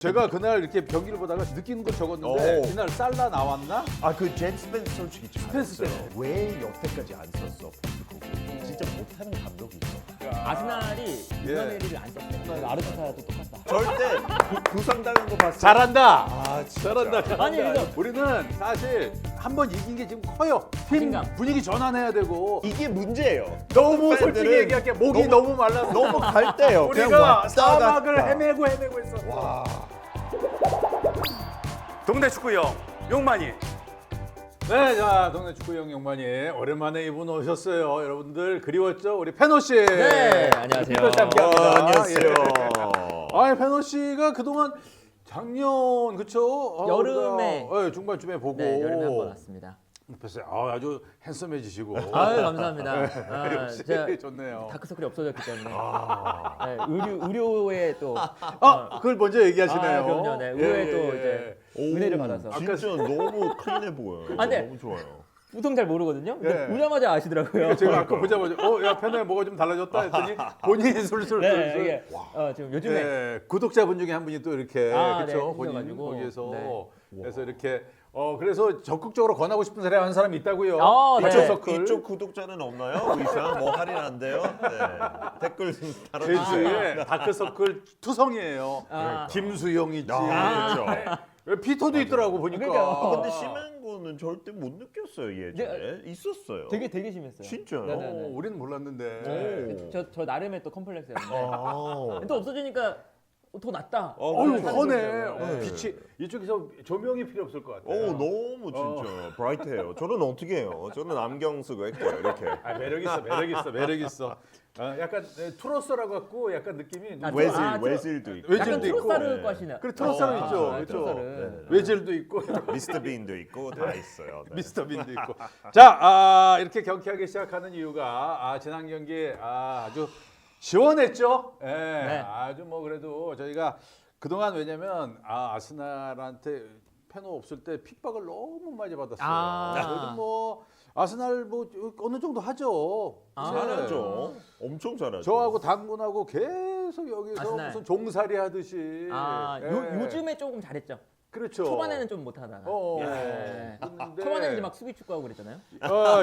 제가 그날 이렇게 경기를 보다가 느끼는 거 적었는데 그날 살라 나왔나? 그 젠 스펜스 솔직히 스펜스 잘했어요. 왜 여태까지 안 썼어? 진짜 못하는 감독이죠. 아스날이 루나메리를 안 썼대. 아르테타도 똑같다. 절대 부상당한 거 봤어요. 잘한다. 진짜. 잘한다. 아니, 그래서 우리는 사실 한 번 이긴 게 지금 커요. 팀 자신감. 분위기 전환해야 되고. 이게 문제예요. 너무 솔직히 팬들은 얘기할게. 목이 너무 말라서. 너무 갈 때요. 우리가 사막을 헤매고 있어. 와. 동네 축구형 용만이. 네, 자 동네 축구형 용만이 오랜만에 이분 오셨어요. 여러분들 그리웠죠? 우리 페노 씨. 네, 안녕하세요. 함께합니다. 안녕하세요. 아, 페노 씨가 그동안 작년 그쵸? 여름에. 네, 중반쯤에 보고. 네, 여름에 한 번 왔습니다. 봤어요. 아주 핸섬해지시고. 아유, 감사합니다. 역시 제가 좋네요. 다크서클이 없어졌기 때문에 네, 의료에 또 그걸 먼저 얘기하시네요. 그럼요. 네, 의료에 또 이제 은혜를 받아서. 진짜 너무 클린해 보여요. 아, 네. 너무 좋아요. 보통 잘 모르거든요. 근데 예. 보자마자 아시더라고요. 제가 아까 보자마자 야 페노야 뭐가 좀 달라졌다 했더니 본인이 술술 네, 이게 지금 요즘에 네, 구독자분 중에 한 분이 또 이렇게 네, 그렇죠 본인 해주셔가지고. 거기에서 네. 그래서 이렇게 그래서 적극적으로 권하고 싶은 사람 한 사람이 있다고요. 네. 이쪽 서클 이쪽 구독자는 없나요? 이상 뭐 할인한대요? 네. 댓글 달아주세요. 제주에 다크서클 투성이에요. 아. 김수영 있지. 그렇죠. 왜 피터도 있더라고 보니까. 그러니까요. 근데 심한 거는 절대 못 느꼈어요 예전에. 있었어요. 되게 심했어요. 진짜요? 네네네. 우리는 몰랐는데. 오. 저 나름의 또 컴플렉스였는데 아. 또 없어지니까 더 낫다. 어유 그렇죠. 허네. 네. 빛이 이쪽에서 조명이 필요 없을 것 같아요. 너무 진짜 브라이트해요. 저는 어떻게 해요? 저는 안경 쓰고 했고요 이렇게. 매력 있어. 약간 투러스라고 갖고 약간 느낌이 아, 외질도 있고. 외질도 약간 있고. 트로사르 꽈시나. 그래 트러스는 있죠. 그렇죠. 트로사르. 외질도 있고 미스터 빈도 있고 다 있어요. 네. 미스터 빈도 있고. 자, 이렇게 경쾌하게 시작하는 이유가 지난 경기 아주 시원했죠. 예, 네. 아주 뭐 그래도 저희가 그동안 왜냐면 아스날한테 페노 없을 때 핍박을 너무 많이 받았어요. 그래도 뭐 아스날 뭐 어느 정도 하죠. 잘하죠. 엄청 잘하죠. 저하고 당군하고 계속 여기서 아스날. 무슨 종살이 하듯이. 예. 요즘에 조금 잘했죠. 그렇죠. 초반에는 좀 못하다가. 네. 근데 초반에는 이제 막 수비 축구하고 그랬잖아요.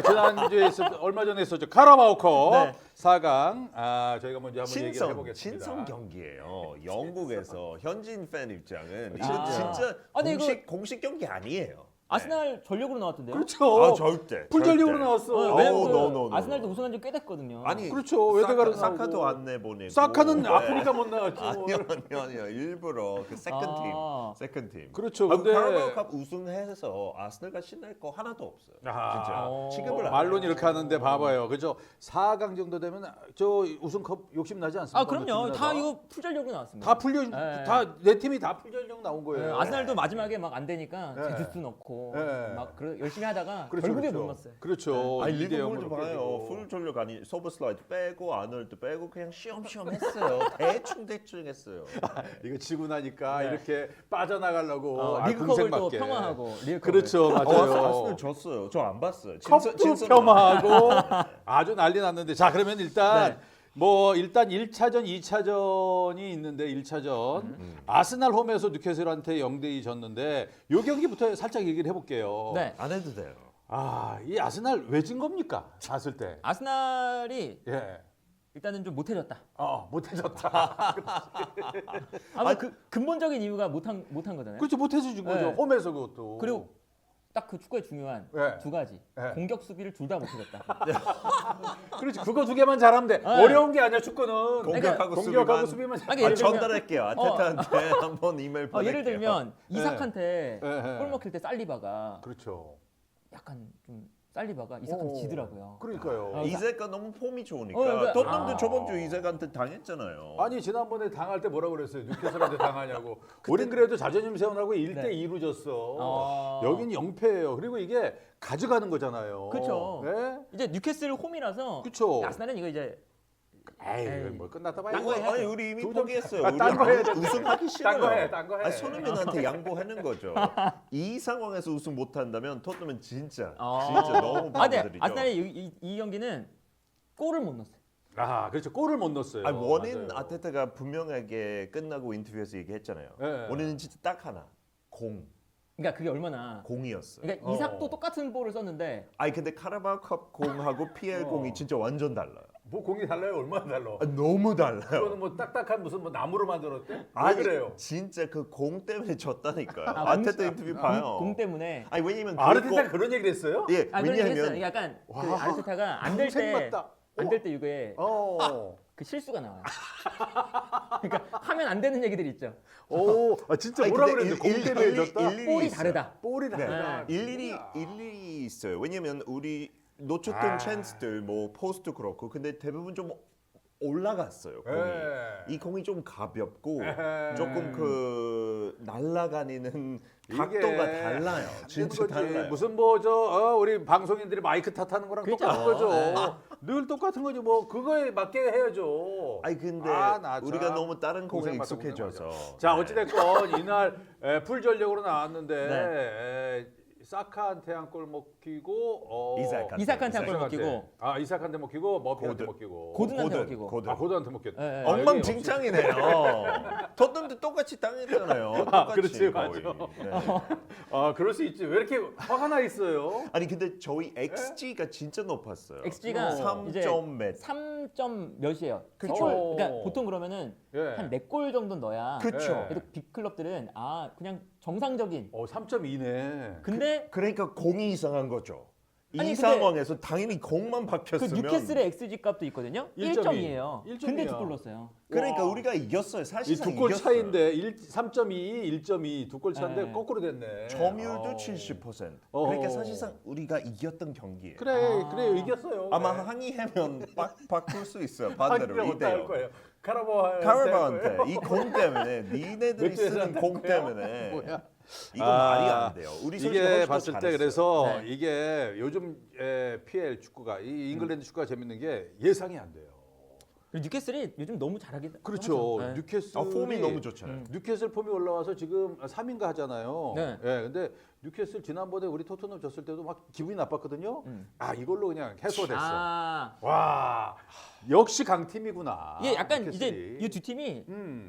지난주에 얼마 전에 했었죠. 카라바오컵 네. 4강. 저희가 먼저 한번 얘기를 친선 해보겠습니다. 친선 경기예요. 영국에서 현지인 팬 입장은 이거 아. 진짜 아니, 공식 경기 아니에요. 아스날 전력으로 나왔던데요? 그렇죠. 절대. 풀전력으로 절대. 나왔어. 왜냐면 no. 아스날도 우승한 지 꽤 됐거든요. 아니 그렇죠. 외대가로 사카도 나오고. 안 내보내고. 사카는 네. 아프리카 못 나갔죠. 아니요. 일부러 그 세컨 팀. 그렇죠. 근데 근데 카라바오컵 우승해서 아스널과 신날 거 하나도 없어요. 진짜. 취급을 안 말로는 해요. 이렇게 하는데 봐봐요. 그죠? 4강 정도 되면 저 우승컵 욕심 나지 않습니까? 그럼요. 다 이거 풀전력으로 나왔습니다. 다 풀려 네. 다 내 팀이 다 풀전력 나온 네, 거예요. 아스날도 마지막에 막 안 되니까 네. 제주스 넣고 네. 막 열심히 하다가 그렇죠, 결국에 그렇죠. 못 넣었어요. 그렇죠. 아니 2대 0으로 리버풀도 봐요. 깨지고. 풀 전력 아니 소버슬라이드 빼고 아놀드 빼고 그냥 쉬엄쉬엄 했어요. 대충 했어요. 이거 지고 나니까 네. 이렇게 빠져나가려고 리그컵을 또 궁색맞게. 평화하고 리그컵을. 그렇죠, 맞아요. 아스널 졌어요. 저 안 봤어요. 컵도 폄하하고 아주 난리 났는데 자 그러면 일단 네. 일단 1차전, 2차전이 있는데 1차전 아스날 홈에서 뉴캐슬한테 0대2 졌는데 요 경기부터 살짝 얘기를 해볼게요. 네. 안 해도 돼요. 이 아스날 왜 진 겁니까? 봤을 때. 아스날이 예. 일단은 좀 못해졌다. 못해졌다. 그 근본적인 이유가 못한 거잖아요. 그렇죠, 못해서 진 거죠. 네. 홈에서 그것도. 그리고 딱 그 축구의 중요한 네. 두 가지. 네. 공격 수비를 둘 다 못해졌다. 그렇지, 그거 두 개만 잘하면 돼. 네. 어려운 게 아니야 축구는. 공격하고 공격하고 수비만. 수비만. 그러니까 예를 들면 전달할게요. 아테타한테 한번 이메일 보낼게요. 예를 들면 이삭한테 네. 골 먹힐 때 살리바가 그렇죠. 약간 좀 살리바가 이삭한테 지더라고요. 그러니까요. 이세가 너무 폼이 좋으니까. 그러니까- 토트넘도 저번 주 이세한테 당했잖아요. 아니 지난번에 당할 때 뭐라 그랬어요? 뉴캐슬한테 당하냐고. 우린 그래도 자존심 세우라고 1대2로 졌어. 여긴 0패예요. 그리고 이게 가져가는 거잖아요. 그렇죠. 네? 이제 뉴캐슬 홈이라서 그쵸. 아스날은 이거 이제 에이, 뭐 끝났다 봐요. 딴거 해야 아니 돼요. 우리 이미 두 점- 포기했어요. 아, 우리 딴거 해야 돼. 우승하기 싫어요. 딴 거 해. 아니, 손흥민한테 양보하는 거죠. 이 상황에서 우승 못한다면 토트넘은 진짜 너무 근데 바보들이죠. 아스날의 이 경기는 골을 못 넣었어요. 아, 그렇죠. 골을 못 넣었어요. 아니, 원인 맞아요. 아테타가 분명하게 끝나고 인터뷰에서 얘기했잖아요. 네. 원인은 진짜 딱 하나. 그러니까 그게 얼마나. 공이었어요. 그러니까 이삭도 똑같은 볼을 썼는데. 아니 근데 카라바오컵 공하고 PL 공이 진짜 완전 달라요. 뭐 공이 달라요? 얼마나 달라? 아, 너무 달라요. 그거는 뭐 딱딱한 무슨 뭐 나무로 만들었대? 왜 아니, 그래요? 진짜 그 공 때문에 졌다니까요. 아, 아테타 인터뷰 봐요. 공 때문에. 아니 왜냐면 아르테타 그런 얘기를 했어요? 예, 아, 그런 얘기 했어요. 왜냐면 약간 그 와, 아르테타가 안 될 평생 때 맞다. 안 될 때 이게 그 실수가 나와요. 그러니까 하면 안 되는 얘기들이 있죠. 오, 아, 진짜 아니, 뭐라 근데 그랬는데 공 때문에 졌다? 일일이 볼이 있어요. 다르다. 볼이 다르다. 일일이 있어요. 왜냐면 우리 놓쳤던 아. 찬스들 뭐 포스트 그렇고 근데 대부분 좀 올라갔어요. 공이. 예. 이 공이 좀 가볍고 예. 조금 그 날아가는 각도가 이게 달라요. 진짜 거지. 달라요. 무슨 뭐 저 우리 방송인들이 마이크 탓하는 거랑 그렇죠. 똑같은 거죠. 네. 늘 똑같은 거죠. 뭐 그거에 맞게 해야죠. 아니 근데 나 우리가 참 너무 다른 공에 고생 많다, 익숙해져서. 고생 자 네. 어찌됐건 이날 풀 전력으로 나왔는데 네. 사카한테 한 골 먹히고 이삭한테 한 골 먹히고. 아 이삭한테 먹히고 머피한테 고든. 먹히고 고든한테 먹히고. 고든. 아 고든한테 먹혔다. 예, 예. 아, 여기 엉망진창이네요. 토트넘도 똑같이 당했잖아요. 똑같이 그렇지, 거의. 맞아. 네. 아 그럴 수 있지. 왜 이렇게 화가 나 있어요? 아니 근데 저희 XG가 진짜 높았어요. XG가 3. 이제 몇. 3점 몇이에요. 그쵸. 서울, 그러니까 보통 그러면은 예. 한 4골 정도 넣어야. 그쵸. 예. 그래도 빅클럽들은 아 그냥 정상적인. 3.2네. 근데 그러니까 공이 이상한 거죠. 이 아니, 근데 상황에서 당연히 공만 그 박혔으면 뉴캐슬의 XG 값도 있거든요. 1.2. 1.2예요. 1.2 근데 야. 2골 넣었어요. 그러니까 와. 우리가 이겼어요. 사실상 이 두 골 이겼어요. 차인데 3.2, 1.2 두 골 차인데 네. 거꾸로 됐네. 점유율도 어. 70%. 어. 그러니까 사실상 우리가 이겼던 경기예요. 그래, 아. 그래요, 이겼어요. 아마 네. 항의하면 바꿀 수 있어요. 아, 반대로 그래, 어떡할 2대0. 거예요? 카라바오한테 카르바한테 이 공 때문에 니네들이 맥주에서 쓰는 공 한 거야? 때문에 뭐야? 이거 말이 안 돼요. 우리 선수가 이게 훨씬 더 봤을 때 잘했어요. 그래서 네. 이게 요즘 PL 축구가 이 잉글랜드 축구가 재밌는 게 예상이 안 돼요. 그리고 뉴캐슬이 요즘 너무 잘하긴 그렇죠. 하죠. 네. 뉴캐슬 폼이 너무 좋잖아요. 뉴캐슬 폼이 올라와서 지금 3인가 하잖아요. 네. 예, 근데 뉴캐슬 지난번에 우리 토트넘 졌을 때도 막 기분이 나빴거든요. 아 이걸로 그냥 해소됐어. 아, 와 역시 강팀이구나. 이게 약간 뉴캐슬이. 이제 이 두 팀이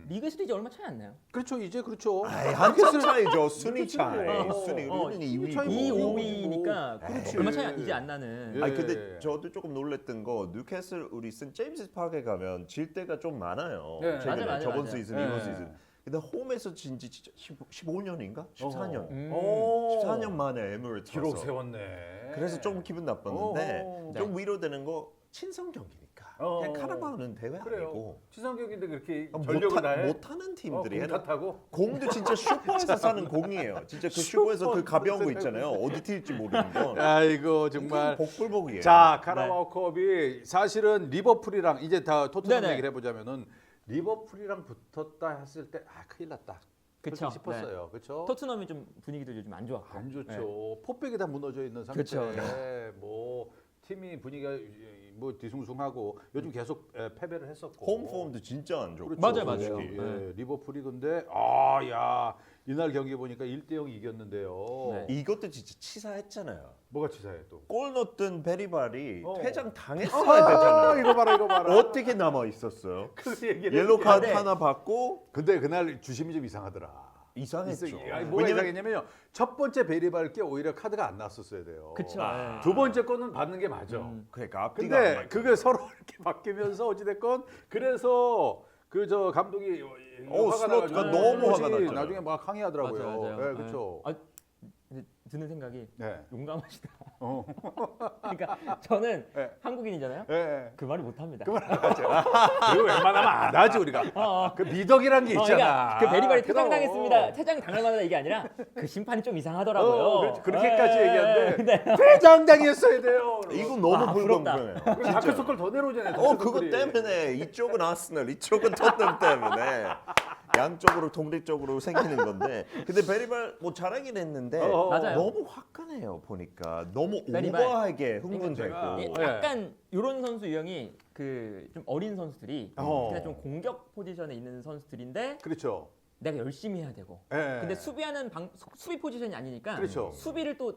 리그에서도 이제 얼마 차이 안 나요. 그렇죠 이제 그렇죠. 아이, 한참 차이죠. 순위 뉴캐슬이 차이. 어, 순위. 우리는 순위 2위. 차이 2, 뭐. 5위니까 그렇지. 얼마 차이 이제 안 나는. 예. 아니 근데 저도 조금 놀랬던 거 뉴캐슬 우리 슨 제임스 파크에 가면 질 때가 좀 많아요. 네. 최근에 맞아, 저번 맞아. 시즌 네. 이번 시즌. 근데 홈에서 진지 진짜 15년인가? 14년. 오. 14년 만에 에미레이트 기록 와서. 세웠네. 그래서 좀 기분 나빴는데 어. 좀 위로되는 거 친선 경기니까. 어. 그냥 카라바오는 대회 그래요. 아니고 치성격인데 그렇게 전력을 다해. 못하는 팀들이 공 탓하고. 공도 진짜 슈퍼에서 사는 공이에요. 진짜 그 슈퍼에서 그 가벼운 거 있잖아요. 어디 튈지 모르는 건. 아이고 정말. 복불복이에요. 자 카라바오컵이 사실은 리버풀이랑 이제 다 토트넘 네네. 얘기를 해보자면은 리버풀이랑 붙었다 했을 때 큰일 났다. 그쵸. 그렇게 싶었어요. 그렇죠? 토트넘이 좀 분위기도 요즘 안 좋았고. 안 좋죠. 포백이 다 무너져 있는 상태. 그쵸. 뭐 팀이 분위기가 뭐 뒤숭숭하고 요즘 계속 패배를 했었고. 홈폼도 진짜 안 좋고. 그렇죠. 맞아요, 맞아요. 솔직히. 예, 네. 리버풀이 근데 이날 경기 보니까 1대0 이겼는데요. 네. 이것도 진짜 치사했잖아요. 뭐가 치사해 또? 골 넣었던 베리발이 어. 퇴장 당했어야 되잖아요. 이거 봐라 이거 봐라. 어떻게 남아 있었어요? 그 얘기를 옐로 했는데. 카드 네. 하나 받고 근데 그날 주심이 좀 이상하더라. 이상했죠. 아니, 뭐가 이상했냐면요. 첫 번째 베리발 게 오히려 카드가 안 났었어야 돼요. 그쵸. 두 번째 거는 받는 게 맞아. 그러니까 앞뒤가 안 근데 맞죠. 그게 서로 이렇게 바뀌면서 어찌됐건 그래서 그 저 감독이 화가 슬롯가 나가지고 너무 화가 슬롯이 났잖아요. 나중에 막 항의하더라고요. 맞아요. 네, 그렇죠. 아, 근데 드는 생각이 네. 용감하시다. 어. 그러니까 저는 네. 한국인이잖아요. 네. 그 말을 못 합니다. 그리고 웬만하면 안 하지 우리가. 그 미덕이란 게 있잖아. 그러니까 그 베리발이 그럼. 퇴장당했습니다. 퇴장 당할 만하다 이게 아니라 그 심판이 좀 이상하더라고요. 그렇게까지 얘기하는데 근데 퇴장당했어야 돼요. 이거 너무 아, 부럽다. 불공평해요. 다크서클 더 내려오잖아요. 그거 다크서클이. 때문에 이쪽은 아스널, 이쪽은 토트넘 때문에 양쪽으로 독립적으로 생기는 건데. 근데 베리발 뭐 잘하긴 했는데 맞아요. 너무 화끈해요 보니까 너무 베리발. 오버하게 흥분되고. 제가- 예, 네. 약간 이런 선수 유형이 그 좀 어린 선수들이 어. 그냥 좀 공격 포지션에 있는 선수들인데 그렇죠. 내가 열심히 해야 되고. 예. 근데 수비하는 수비 포지션이 아니니까 그렇죠. 수비를 또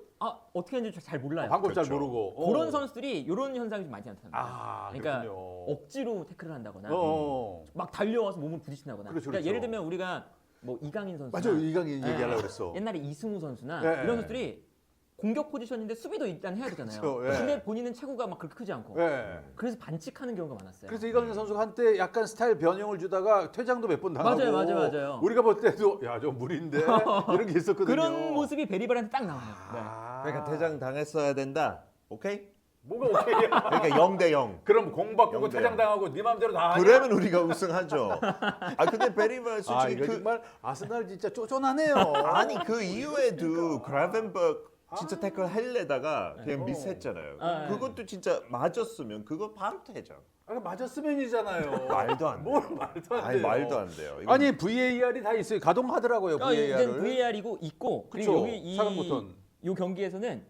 어떻게 하는지 잘 몰라요. 방법 잘 그렇죠. 모르고. 그런 선수들이 이런 현상이 좀 많이 나타납니다. 아, 그러니까 그렇군요. 억지로 태클을 한다거나 어. 막 달려와서 몸을 부딪힌다거나. 그렇죠, 그러니까 그렇죠. 예를 들면 우리가 뭐 이강인 선수나 맞아요. 이강인 예, 얘기하려고 그랬어. 옛날에 이승우 선수나 예, 이런 예. 선수들이 공격 포지션인데 수비도 일단 해야 되잖아요. 그렇죠, 예. 근데 본인은 체구가 막 그렇게 크지 않고. 예. 그래서 반칙하는 경우가 많았어요. 그래서 이강인 선수가 한때 약간 스타일 변형을 주다가 퇴장도 몇 번 당하고. 맞아요. 우리가 볼 때도 야, 저 무리인데 이런 게 있었거든요. 그런 모습이 베리발한테 딱 나와요. 네. 아. 그러니까 퇴장 당했어야 된다. 오케이? 뭐가 오케이야? 그러니까 0대 0. 그럼 공 바꾸고 영대. 퇴장 당하고 네 마음대로 다 하냐? 그러면 우리가 우승하죠. 아 근데 베리발 아, 솔직히 이거 그 정말 아스날 진짜 쪼잔하네요. 아니 그 이후에도 그라벤버그 진짜 태클 할래다가 그냥 어. 미스했잖아요. 아, 그것도 진짜 맞았으면 그거 바로 퇴장. 아, 맞았으면이잖아요. 말도 안 돼. 뭘 말도 안 돼요. 아니 말도 안 돼요. 이건 아니 VAR이 다 있어요. 가동하더라고요. 이제 VAR을. VAR이고 있고 그쵸, 그리고 여기 사람 버튼. 이 경기에서는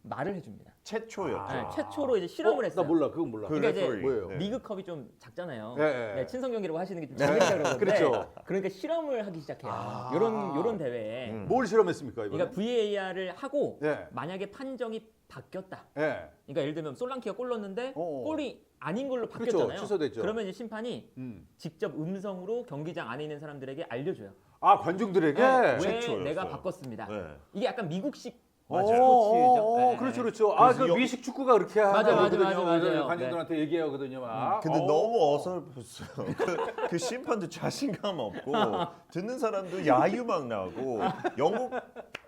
말을 해줍니다. 최초였죠. 네, 최초로 이제 실험을 했어요. 나 몰라. 그건 몰라. 그 그러니까 이제 레퍼리. 뭐예요? 네. 리그컵이 좀 작잖아요. 네. 네, 친선 경기라고 하시는 게 좀 재밌다 그러는데 그렇죠. 그러니까 실험을 하기 시작해요. 아. 요런 대회에. 뭘 실험했습니까 이번에? 그러니까 VAR을 하고 네. 만약에 판정이 바뀌었다. 네. 그러니까 예를 들면 솔랑키가 골 넣었는데 어. 골이 아닌 걸로 그렇죠. 바뀌었잖아요. 취소됐죠. 그러면 이제 심판이 음. 직접 음성으로 경기장 안에 있는 사람들에게 알려줘요. 아 관중들에게. 왜 최초였어요. 내가 바꿨습니다. 네. 이게 약간 미국식 맞아요. 스포츠죠. 네. 그렇죠, 그렇죠. 아, 그 그래서 미식 축구가 그렇게 맞아요. 하거든요. 관중들한테 얘기하거든요, 막. 근데 너무 어설펐어요. 그 심판도 자신감 없고 듣는 사람도 야유 막 나고 영국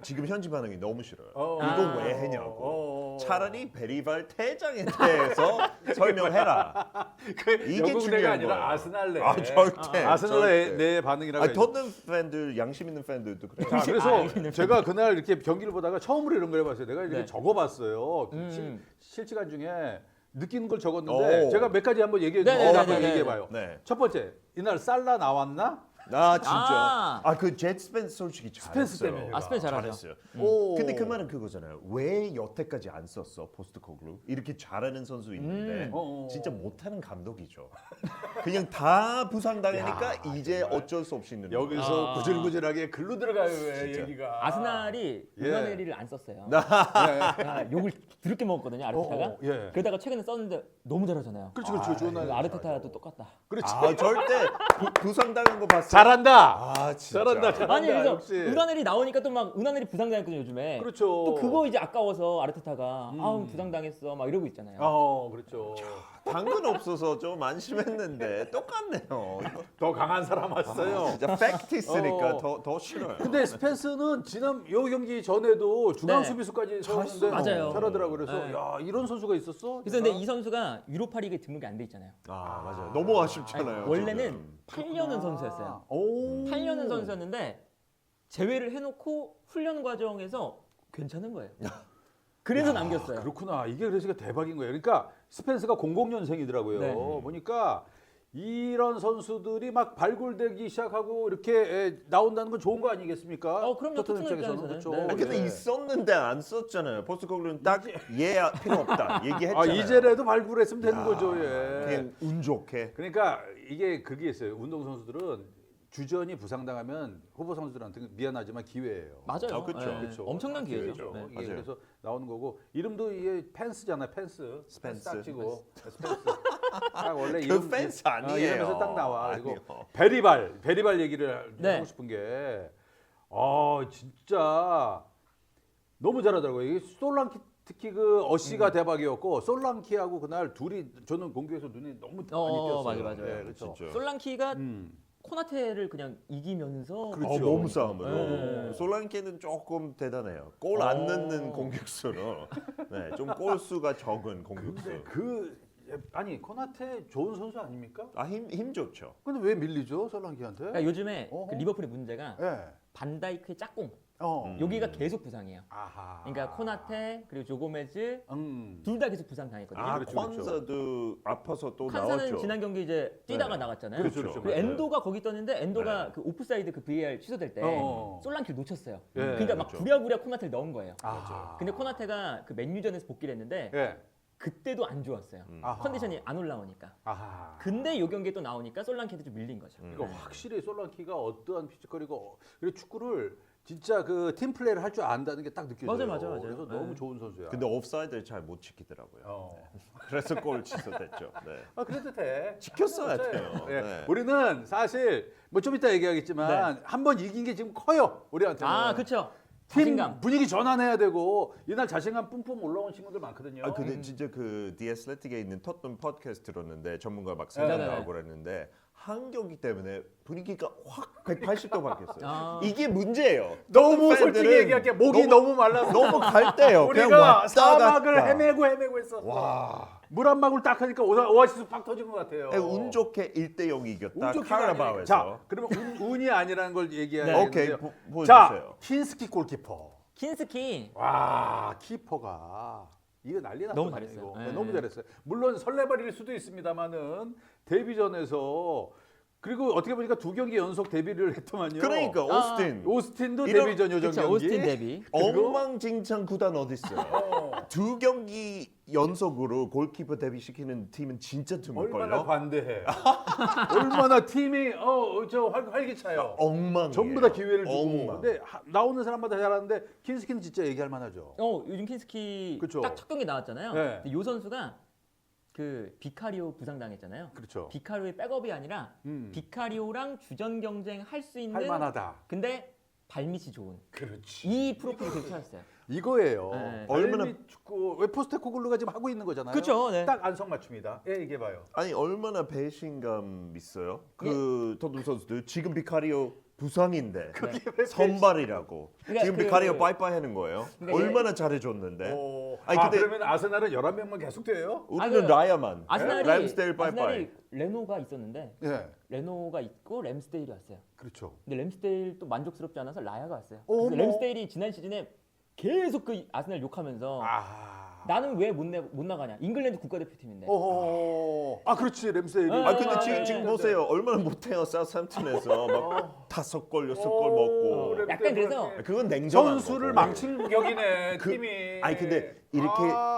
지금 현지 반응이 너무 싫어요. 이거 왜 했냐고. 차라리 베리발 퇴장에 대해서 설명해라. 이게 영국 내가 중요한 아니라 거예요. 아스날 내. 아 절대. 아스날의 절대. 내 반응이라고. 아 해야죠. 토트넘 팬들 양심 있는 팬들도 그래요. 자, 그래서 제가 그날 이렇게 경기를 보다가 처음으로 이런 걸 해봤어요. 내가 이렇게 네. 적어봤어요. 실시간 중에 느끼는 걸 적었는데 오. 제가 몇 가지 한번 얘기해 네네네네. 한번 얘기해봐요. 네. 첫 번째, 이날 살라 나왔나? 아 진짜. 아. 그 스펜스 솔직히 스펜스 잘했어요. 때문에. 아, 스펜스 잘하죠. 잘했어요. 오. 근데 그 말은 그거잖아요. 왜 여태까지 안 썼어 포스트코글루? 이렇게 잘하는 선수 있는데 진짜 못하는 감독이죠. 그냥 다 부상 당하니까 이제 어쩔 수 없이 있는 여기서 아. 구질구질하게 글로 들어가요, 왜 진짜. 얘기가. 아스날이 예. 우나네리를 안 썼어요. 네. 욕을 드럽게 먹었거든요, 아르테타가. 예. 그러다가 최근에 썼는데 너무 잘하잖아요. 그렇죠, 그렇죠. 좋은 날. 아르테타도 똑같다. 그렇지. 아 절대 부상 당한 거 봤어요. 잘한다. 아 진짜. 잘한다. 아니 그래서 역시. 우나네리 나오니까 또 막 우나네리 부상당했거든요 요즘에. 그렇죠. 또 그거 이제 아까워서 아르테타가 아우 부상당했어 막 이러고 있잖아요. 그렇죠. 당근 없어서 좀 안심했는데 똑같네요. 이거 더 강한 사람 왔어요. 진짜 팩트 있으니까 어. 더 싫어요. 근데 스펜스는 지난 요 경기 전에도 중앙 네. 수비수까지 세웠는데 맞아요. 잘하더라고요. 그래서 네. 야 이런 선수가 있었어? 그래서 근데 이 선수가 유로파리그에 등록이 안 돼 있잖아요. 아 맞아요. 너무 아쉽잖아요. 아니, 원래는 지금. 8년은 선수였어요. 오. 8년은 선수였는데 제외를 해놓고 훈련 과정에서 괜찮은 거예요. 그래서 남겼어요. 그렇구나. 이게 그래서 대박인 거예요. 그러니까 스펜스가 00년생이더라고요. 네. 보니까 이런 선수들이 막 발굴되기 시작하고 이렇게 나온다는 건 좋은 거 아니겠습니까? 그럼요. 토트넘 토트넘 입장에서는 입장에서는. 그렇죠. 네. 아니, 근데 예. 있었는데 안 썼잖아요. 포스트코글루는 딱얘 필요 없다 얘기했잖아요. 이제라도 발굴했으면 되는 거죠. 예. 그냥 운 좋게. 그러니까 이게 그게 있어요. 운동 선수들은 주전이 부상당하면 후보 선수들한테 미안하지만 기회예요. 맞아요. 아, 그쵸. 네. 그렇죠. 엄청난 기회죠. 기회죠. 네. 이게 맞아요. 그래서 나오는 거고 이름도 이게 펜스잖아요. 펜스. 스펜스. 딱 찍고 스펜스. 딱 원래 그 펜스 아니에요. 이름에서 딱 나와. 그리고 아니요. 베리발 얘기를 네. 하고 싶은 게 진짜 너무 잘하더라고요. 이게 솔랑키 특히 그 어시가 대박이었고 솔랑키하고 그날 둘이 저는 공격에서 눈이 너무 많이 띄었어요. 맞아요. 네, 그렇죠. 진짜. 솔랑키가 코나테를 그냥 이기면서 그렇죠. 몸싸움으로. 네. 솔랑케는 조금 대단해요. 골 안 넣는 공격수로. 네, 좀 골수가 적은 공격수. 아니 코나테 좋은 선수 아닙니까? 힘 좋죠. 근데 왜 밀리죠 솔랑키한테? 그러니까 요즘에 어허. 그 리버풀의 문제가 예. 반다이크의 짝꿍 어. 여기가 계속 부상이에요. 아하. 그러니까 코나테 그리고 조고메즈 음. 둘 다 계속 부상 당했거든요. 그렇죠, 그렇죠. 콴사도 아파서 또 칸사는 나왔죠. 지난 경기 이제 뛰다가 네. 나갔잖아요. 그렇죠, 그렇죠. 그리고 맞아요. 엔도가 거기 떴는데 엔도가 네. 그 오프사이드 그 VAR 취소될 때 어. 솔랑키를 놓쳤어요. 예, 그러니까 막 그렇죠. 부랴부랴 코나테를 넣은 거예요. 아. 근데 코나테가 그 맨유전에서 복귀를 했는데 예. 그때도 안 좋았어요. 아하. 컨디션이 안 올라오니까. 아하. 근데 요 경기에 또 나오니까 솔랑키한테 좀 밀린 거죠. 이거 확실히 솔랑키가 어떠한 피지컬이고 그리고 축구를 진짜 그 팀 플레이를 할 줄 안다는 게 딱 느껴져요. 맞아요. 그래서 네. 너무 좋은 선수야. 근데 옵사이드를 잘 못 지키더라고요. 그래서 골 취소됐죠. 네. 아 그래도 돼. 지켰어야 맞아요. 돼요. 예. 네. 우리는 사실 뭐 좀 이따 얘기하겠지만 한 번 이긴 게 지금 커요. 우리한테는. 아, 그렇죠. 팀 자신감. 분위기 전환해야 되고 이날 자신감 뿜뿜 올라온 친구들 많거든요. 아 근데 진짜 그 디애슬레틱에 있는 토트넘 팟캐스트 들었는데 전문가 막 네네. 설명하고 그랬는데 한 경기 때문에 분위기가 확 180도 바뀌었어요. 아. 이게 문제예요. 너무 토트넘 솔직히 팬들은 얘기할게 목이 너무 말라서 너무 갈대요. 그냥 우리가 왔다 사막을 갔다. 헤매고 했었어. 와. 물 한 방울 딱 하니까 오아시스 팍 터진 것 같아요. 운 좋게 1대0 이겼다. 운 좋게가 아니라. 카라바오에서. 자, 그러면 운이 아니라는 걸 얘기해야겠는데요. 오케이 보여주세요. 자, 킨스키 골키퍼. 킨스키. 와, 키퍼가 이거 난리 났어. 너무 잘했어요. 네, 네. 너무 잘했어요. 물론 설레발일 수도 있습니다만은 데뷔전에서 그리고 어떻게 보니까 두 경기 연속 데뷔를 했더만요. 그러니까 오스틴. 오스틴도 이런- 데뷔전 요정 그쵸, 경기. 오스틴 데뷔. 그리고- 엉망진창 구단 어디 있어요? 두 경기 연속으로 골키퍼 데뷔시키는 팀은 진짜 얼마나 드물걸요? 관대해. 얼마나 팀이 저 활기차요. 엉망. 전부 다 기회를 주고. 엉망. 근데 나오는 사람마다 잘하는데 킨스키는 진짜 얘기할 만하죠. 요즘 킨스키 그쵸. 딱 첫 경기 나왔잖아요. 네. 근데 요 선수가 그 비카리오 부상당했잖아요. 그렇죠. 비카리오의 백업이 아니라 비카리오랑 주전 경쟁 할 수 있는. 할 만하다. 근데 발밑이 좋은. 그렇지. 이 프로필이 되게 찾았어요. 이거예요. 네. 얼마나- 얼마나 축구 왜 포스테코글루가 지금 하고 있는 거잖아요. 그쵸, 네. 딱 안성맞춤이다. 예, 얘기해봐요. 아니 얼마나 배신감 있어요? 그 토트넘 선수들 지금 비카리오 부상인데 왜 선발이라고 그러니까 지금 그- 비카리오 빠이빠이 하는 거예요? 그러니까 얼마나 잘해줬는데? 아니, 아니, 근데- 그러면 아스날은 11명만 계속 돼요? 우리는 그 라야만, 아스날이 램스데일 빠이빠이. 아스날이 레노가 있었는데 예, 레노가 있고 램스데일이 왔어요. 그렇죠. 근데 램스데일 또 만족스럽지 않아서 라야가 왔어요. 어머. 그래서 램스데일이 지난 시즌에 계속 그 아스날 욕하면서 나는 왜 못 나가냐? 잉글랜드 국가대표팀인데. 그렇지 램스데일이. 네. 아 근데 아, 지금, 네. 지금 보세요 얼마나 못해요 사우스햄튼에서 막 5골 6골 먹고 그래. 약간 그래서 그건 냉정한 선수를 거고. 망친 격이네 그- 팀이. 아니 근데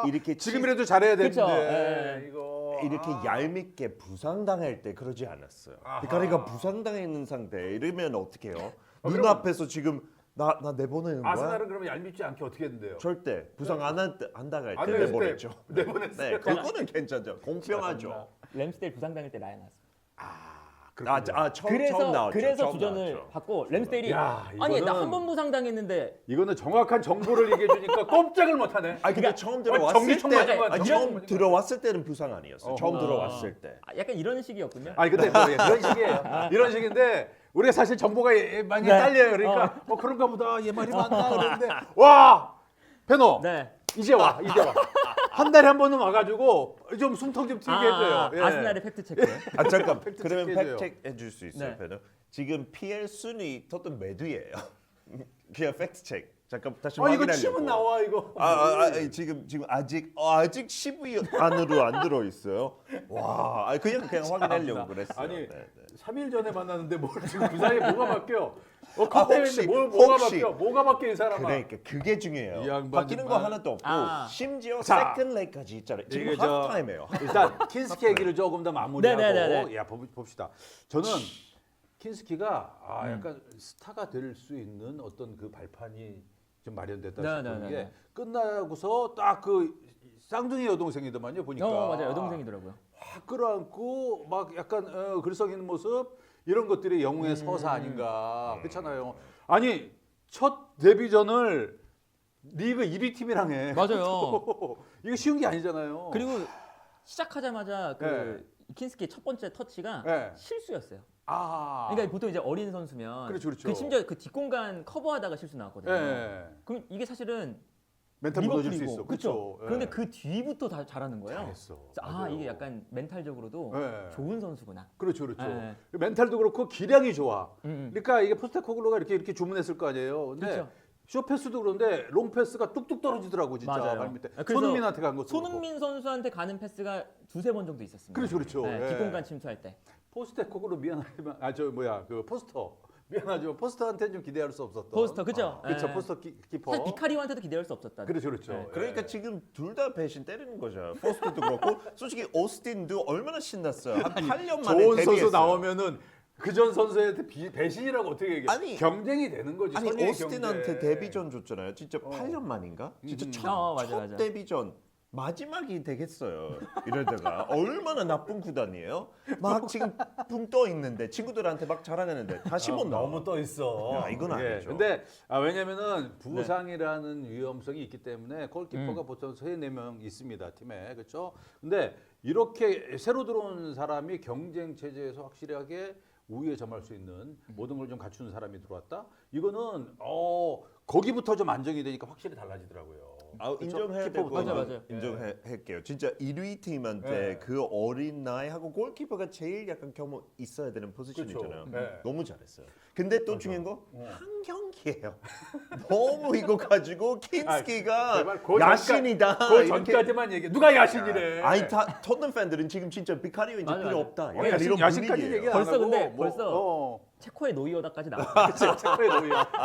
이렇게 지금이라도 잘해야 그쵸, 되는데 예. 이거 이렇게 얄밉게 부상당할 때 그러지 않았어요. 비카리가 부상당해 있는 상태 이러면 어떻게 해요? 눈앞에서 지금 나 내보내는 거야? 아스날은 그러면 얄밉지 않게 어떻게 했는데요? 절대 부상 안 당할 안 때 했을 내보냈죠. 때 내보냈어요. 네, 그거는 괜찮죠. 공평하죠. 램스데일 부상당할 때 라야 나왔어. 처음 나왔죠. 그래서 처음 주전을 나왔죠. 받고 램스데일이 야, 아니 나 이거는- 한 번 부상당했는데 이거는 정확한 정보를 얘기해 주니까 꼼짝을 못 하네. 아니 근데 처음 전기총 들어왔을 때, 맞은 거야, 아니, 전기총 처음 맞은 거야. 들어왔을 때는 부상 아니었어요. 처음 어허. 들어왔을 때. 약간 이런 식이었군요. 아니 근데 뭐 이런 식이에요. 이런 식인데 우리가 사실 정보가 많이 네. 딸려요. 그러니까 그런가 보다 얘 말이 맞나 그러는데 와 페노 네. 이제 와. 한 달에 한 번은 와가지고 좀 숨통 좀 트이게 해줘요. 예. 아스날의 팩트 체크. 아 잠깐. 팩트 그러면 체크해줘요. 팩트 해줄 수 있어요, 네. 배너? 지금 PL 순위 토트넘 몇 위예요? 그냥 팩트 체크. 잠깐 다시 이거 확인하려고. 치면 나와 이거. 지금 아직 10위 안으로 안 들어 있어요. 와, 그냥 확인하려고 그랬어요. 아니 네, 네. 3일 전에 만났는데 뭘 지금 그 사이에 뭐가 바뀌어? 혹시, 뭐가 혹시. 바뀌어? 뭐가 바뀌어 이 사람아? 그러니까 그게 중요해요. 이 양반 바뀌는 거 정말. 하나도 없고 아. 심지어 자. 세컨 레이까지 있잖아요. 지금 이게 저- 하프타임이에요. 일단 킨스키 얘기를 조금 더 마무리하고 네네네네. 야 봅시다. 저는 킨스키가 약간 스타가 될 수 있는 어떤 그 발판이 좀 마련됐다 싶은 네네네네. 게 끝나고서 딱 그 쌍둥이 여동생이더만요 보니까. 맞아요. 여동생이더라고요. 확 끌어안고 막 약간 글썽이는 모습 이런 것들이 영웅의 서사 아닌가 그렇잖아요. 아니 첫 데뷔전을 리그 1위 팀이랑 해. 맞아요. 이거 쉬운 게 아니잖아요. 그리고 시작하자마자 그 네. 킨스키의 첫 번째 터치가 네. 실수였어요. 아. 그러니까 보통 이제 어린 선수면 그렇죠. 그 심지어 그 뒷공간 커버하다가 실수 나왔거든요. 예. 그럼 이게 사실은 멘탈 무너질 수 리버풀이고, 있어. 그렇죠. 그렇죠. 그런데 그 뒤부터 다 잘하는 거예요. 잘했어. 그래서 맞아요. 이게 약간 멘탈적으로도 네. 좋은 선수구나. 그렇죠. 네. 멘탈도 그렇고 기량이 좋아. 음. 그러니까 이게 포스테코글로가 이렇게 주문했을 거 아니에요. 근데 그렇죠. 쇼패스도 그런데 롱패스가 뚝뚝 떨어지더라고 진짜 맞아요. 발 밑에. 그래서 손흥민한테 간 것도 손흥민 선수한테 가는 패스가 두세 번 정도 있었습니다. 그렇죠. 네, 예. 뒷공간 침투할 때. 포스테코글로 미안하지만 그 포스터 미안하지만 포스터한테는 좀 기대할 수 없었던. 포스터 그죠? 그렇죠. 예. 포스터 키퍼. 사실 비카리오한테도 기대할 수 없었다. 그렇죠, 그렇죠. 네. 그러니까 예. 지금 둘 다 배신 때리는 거죠. 포스트도 그렇고 솔직히 오스틴도 얼마나 신났어요. 한 8년 만에 좋은 데뷔했어요. 선수 나오면은 그전 선수한테 배신이라고 어떻게 얘기해? 아니, 경쟁이 되는 거지. 아니 선의의 오스틴한테 경쟁. 데뷔전 줬잖아요. 진짜 8년 만인가? 진짜 첫 맞아. 데뷔전 마지막이 되겠어요. 이러다가 얼마나 나쁜 구단이에요. 막 지금 붕 떠 있는데 친구들한테 막 자랑하는데 다시 못 나와. 너무 떠 있어. 야, 이건 예. 아니죠. 근데 왜냐면은 부상이라는 위험성이 있기 때문에 골키퍼가 보통 3-4명 있습니다 팀에 그렇죠. 근데 이렇게 새로 들어온 사람이 경쟁 체제에서 확실하게 우위에 점할 수 있는 모든 걸 좀 갖추는 사람이 들어왔다. 이거는 거기부터 좀 안정이 되니까 확실히 달라지더라고요. 아, 인정해야 키퍼부터. 되고 맞아요. 인정할게요. 진짜 1위 팀한테 네. 그 어린 나이하고 골키퍼가 제일 약간 경험 있어야 되는 포지션이잖아요. 그렇죠. 네. 너무 잘했어요. 근데 또 중요한 거 한 경기예요. 너무 이거 가지고 킨스키가 제발 그 야신이다. 그 이렇게. 전까지만 얘기해. 누가 야신이래? 아니 다 토트넘 팬들은 지금 진짜 비카리오 이제 맞아, 필요 맞아. 없다. 야신, 약간 이런 야신까지 분위기예요. 얘기 안 벌써 하고 근데 뭐, 벌써 체코의 노이어다까지 나와. 그렇죠. 체코의